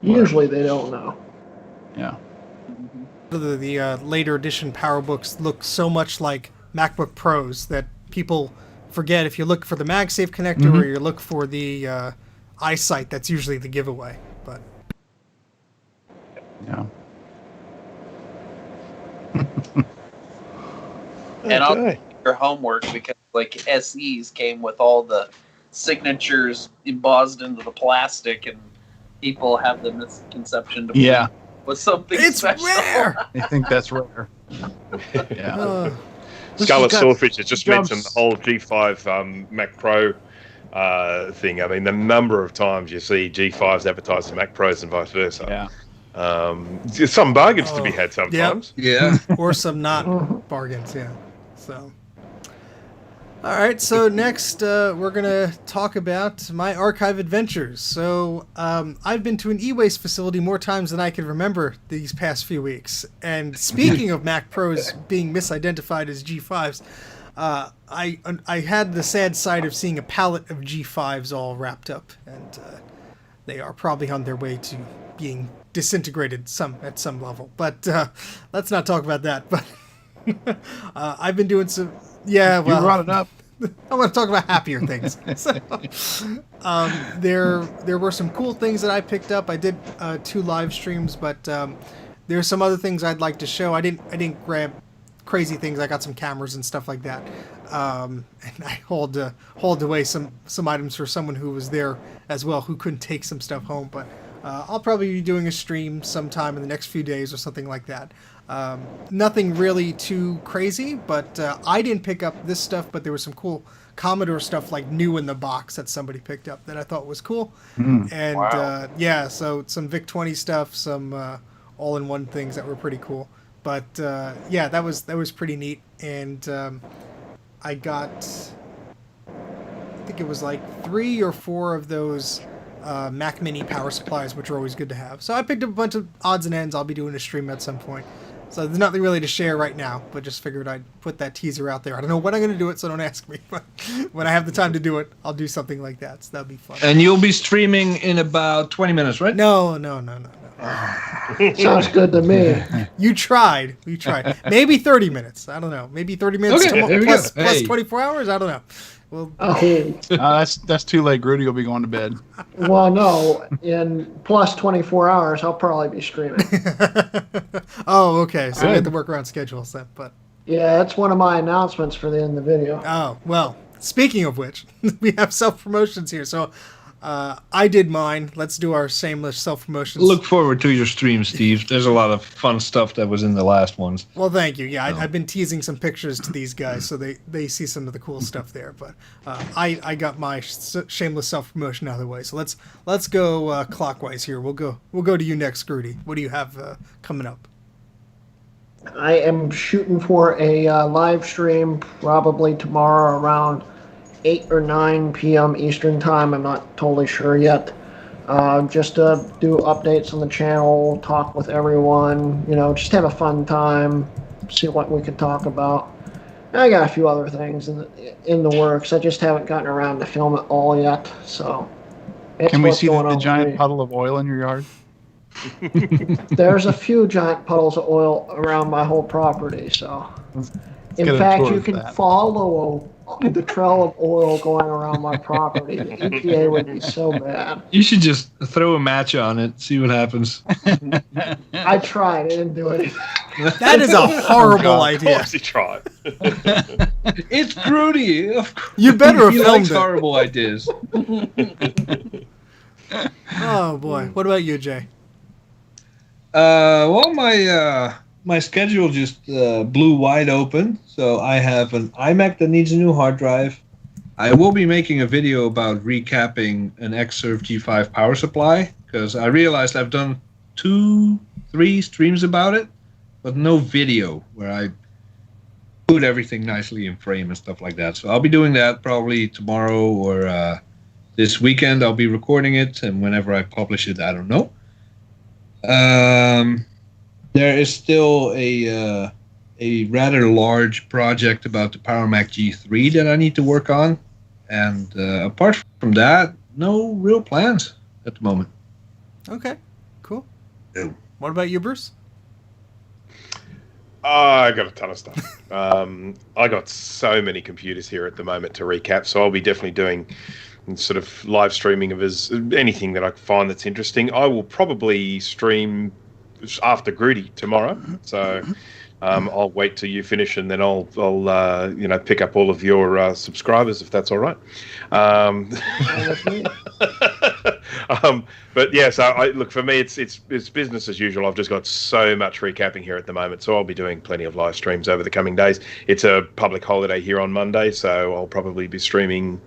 Usually they don't know. yeah. The later edition PowerBooks look so much like MacBook Pros that people forget. If you look for the MagSafe connector or you look for the iSight, that's usually the giveaway. But Yeah. And I'll Okay. do your homework because, like, SEs came with all the signatures embossed into the plastic, and people have the misconception to believe Yeah. it was something it's special. rare. I think that's rare. Yeah. Scarlet This has got Swordfish has just jumps- mentioned the whole G5 Mac Pro thing. I mean, the number of times you see G5s advertised as Mac Pros and vice versa. Yeah. Some bargains to be had sometimes. Yeah. Or some not bargains, yeah. So, all right. So next, we're gonna talk about my archive adventures. So, I've been to an e-waste facility more times than I can remember these past few weeks. And speaking of Mac Pros being misidentified as G5s, I had the sad sight of seeing a pallet of G5s all wrapped up, and they are probably on their way to being disintegrated at some level. But let's not talk about that. But I've been doing some. Yeah, well, You brought it up. I want to talk about happier things. So, there were some cool things that I picked up. I did 2 live streams, but there's some other things I'd like to show. I didn't grab crazy things. I got some cameras and stuff like that, and I hauled away some items for someone who was there as well who couldn't take some stuff home. But I'll probably be doing a stream sometime in the next few days or something like that. Nothing really too crazy, but I didn't pick up this stuff, but there was some cool Commodore stuff like new in the box that somebody picked up that I thought was cool. And Wow. yeah, so some VIC-20 stuff, some all-in-one things that were pretty cool. But yeah, that was pretty neat. And I got, I think it was like 3 or 4 of those Mac Mini power supplies, which are always good to have. So I picked up a bunch of odds and ends. I'll be doing a stream at some point. So there's nothing really to share right now, but just figured I'd put that teaser out there. I don't know when I'm going to do it, so don't ask me. But when I have the time to do it, I'll do something like that. So that'll be fun. And you'll be streaming in about 20 minutes, right? No. Sounds good to me. You tried. Maybe 30 minutes. I don't know. Maybe 30 minutes Okay, there we plus go. Hey. 24 hours. I don't know. Well, That's too late. Grudy will be going to bed. well, no. In plus 24 hours, I'll probably be streaming. oh, okay. So we have Good. to work around schedules then. But Yeah, that's one of my announcements for the end of the video. Oh, well, speaking of which, we have self-promotions here. So I did mine. Let's do our shameless self-promotions. Look forward to your stream, Steve. There's a lot of fun stuff that was in the last ones. Well, thank you. Yeah, I've been teasing some pictures to these guys, so they see some of the cool stuff there. But I got my shameless self-promotion out of the way. So let's go clockwise here. We'll go to you next, Grudy. What do you have coming up? I am shooting for a live stream probably tomorrow around 8 or 9 p.m. Eastern Time. I'm not totally sure yet. Just to do updates on the channel, talk with everyone, just have a fun time, see what we could talk about. And I got a few other things in the works. I just haven't gotten around to film it all yet. So, can we see the giant puddle of oil in your yard? There's a few giant puddles of oil around my whole property, so in fact you can follow the trail of oil going around my property. The EPA would be so bad. You should just throw a match on it, see what happens. I tried, I didn't do it. That is a horrible idea. Of course he tried. It's Grudy. Of course. You better have He filmed likes it. horrible ideas. Oh boy, what about you, Jay? Well, my schedule just blew wide open. So I have an iMac that needs a new hard drive. I will be making a video about recapping an Xserve G5 power supply because I realized I've done 2-3 streams about it, but no video where I put everything nicely in frame and stuff like that. So I'll be doing that probably tomorrow or this weekend. I'll be recording it, and whenever I publish it, I don't know. There is still a rather large project about the Power Mac G3 that I need to work on, and apart from that, no real plans at the moment. Okay, cool. No. What about you, Bruce? I got a ton of stuff. I got so many computers here at the moment to recap, so I'll be definitely doing sort of live streaming of anything that I find that's interesting. I will probably stream after Grudy tomorrow, so I'll wait till you finish, and then I'll pick up all of your subscribers if that's all right. But yeah, so look, for me, it's business as usual. I've just got so much recapping here at the moment, so I'll be doing plenty of live streams over the coming days. It's a public holiday here on Monday, so I'll probably be streaming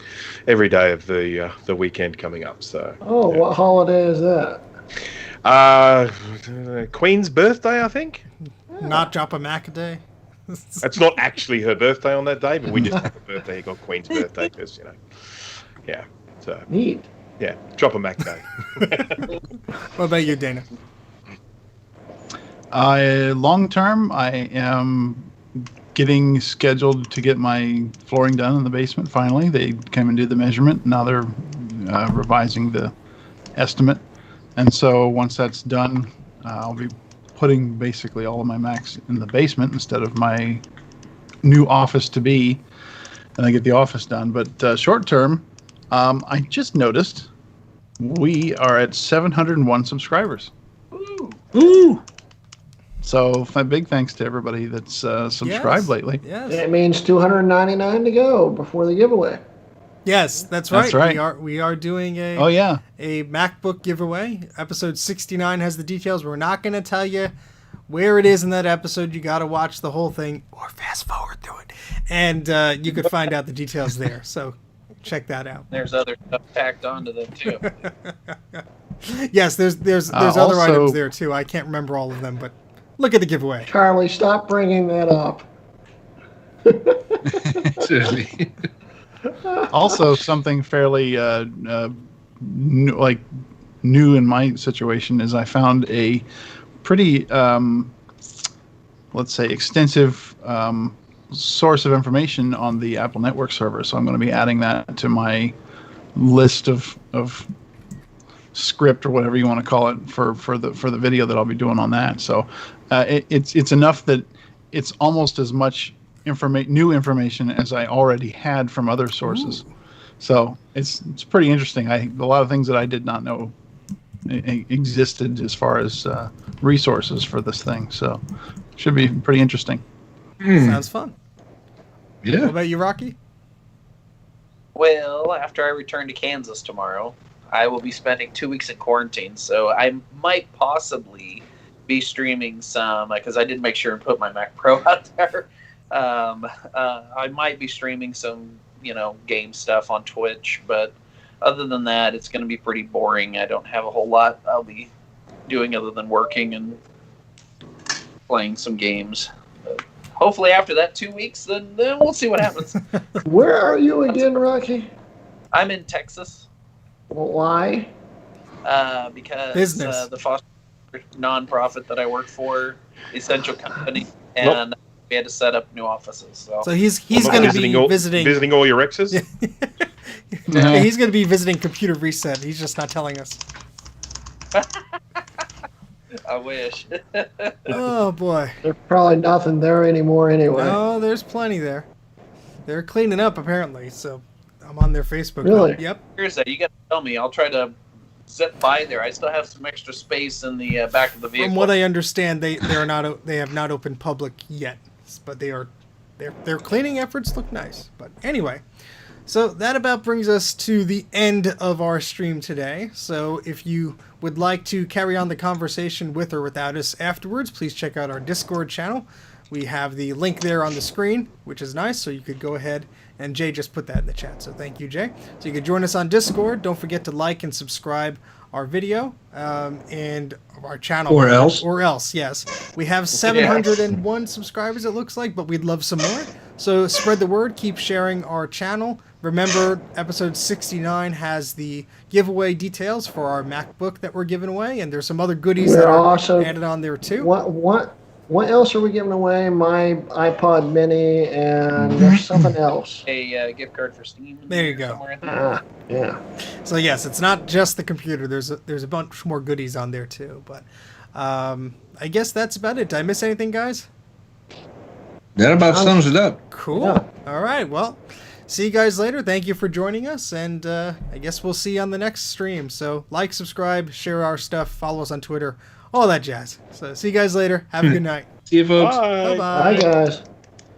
every day of the weekend coming up. So. Oh, yeah. What holiday is that? Queen's birthday, I think. Not Drop a Mac a Day. It's not actually her birthday on that day, but we just have a birthday called Queen's birthday because yeah. So neat. Yeah, drop a Mac Day. What about you, Dana? Long term, I am getting scheduled to get my flooring done in the basement. Finally, they came and did the measurement. Now they're revising the estimate, and so once that's done, I'll be putting basically all of my Macs in the basement instead of my new office to be, and I get the office done. But short term, I just noticed we are at 701 subscribers. Ooh! So big thanks to everybody that's subscribed lately. Yes. It means 299 to go before the giveaway. Yes, that's right. That's right. We are doing a MacBook giveaway. Episode 69 has the details. We're not going to tell you where it is in that episode. You got to watch the whole thing or fast forward through it, and you could find out the details there. So check that out. There's other stuff tacked onto them too. Yes, there's other items there too. I can't remember all of them, but look at the giveaway. Charlie, stop bringing that up. Seriously. Also, something fairly new in my situation is I found a pretty, let's say, extensive source of information on the Apple Network server. So I'm going to be adding that to my list of script or whatever you want to call it for the video that I'll be doing on that. So it's enough that it's almost as much new information as I already had from other sources. Ooh. So it's pretty interesting. A lot of things that I did not know existed as far as resources for this thing. So should be pretty interesting. Sounds fun. What Yeah. about you, Rocky? Well, after I return to Kansas tomorrow, I will be spending 2 weeks in quarantine, so I might possibly be streaming some, because I did make sure and put my Mac Pro out there. I might be streaming some, game stuff on Twitch, but other than that, it's going to be pretty boring. I don't have a whole lot I'll be doing other than working and playing some games. But hopefully after that 2 weeks, then we'll see what happens. Where are you again, Rocky? I'm in Texas. Why? Because Business. the foster nonprofit that I work for, Essential Company, and we had to set up new offices. So, he's going to be visiting all your exes. Yeah, he's going to be visiting Computer Reset. He's just not telling us. I wish. Oh boy. There's probably nothing there anymore anyway. No, there's plenty there. They're cleaning up apparently. So I'm on their Facebook. Really? Group. Yep. Here's that. You got to tell me. I'll try to zip by there. I still have some extra space in the back of the vehicle. From what I understand, they have not opened public yet, but their cleaning efforts look nice. But anyway, so that about brings us to the end of our stream today. So if you would like to carry on the conversation with or without us afterwards, please check out our Discord channel. We have the link there on the screen, which is nice, so you could go ahead, and Jay just put that in the chat, so thank you, Jay. So you can join us on Discord. Don't forget to like and subscribe our video and our channel. Or else. Or else, yes. We have 701 subscribers, it looks like, but we'd love some more. So spread the word. Keep sharing our channel. Remember, episode 69 has the giveaway details for our MacBook that we're giving away, and there's some other goodies that are also added on there, too. What else are we giving away? My iPod Mini, and there's something else. A gift card for Steam. There you go. Yeah. So yes, it's not just the computer. There's a bunch more goodies on there too. But I guess that's about it. Did I miss anything, guys? That about sums it up. Cool. Yeah. All right. Well, see you guys later. Thank you for joining us, and I guess we'll see you on the next stream. So like, subscribe, share our stuff, follow us on Twitter, all that jazz. So see you guys later. Have a good night. See you, folks. Bye. Bye-bye. Bye, guys.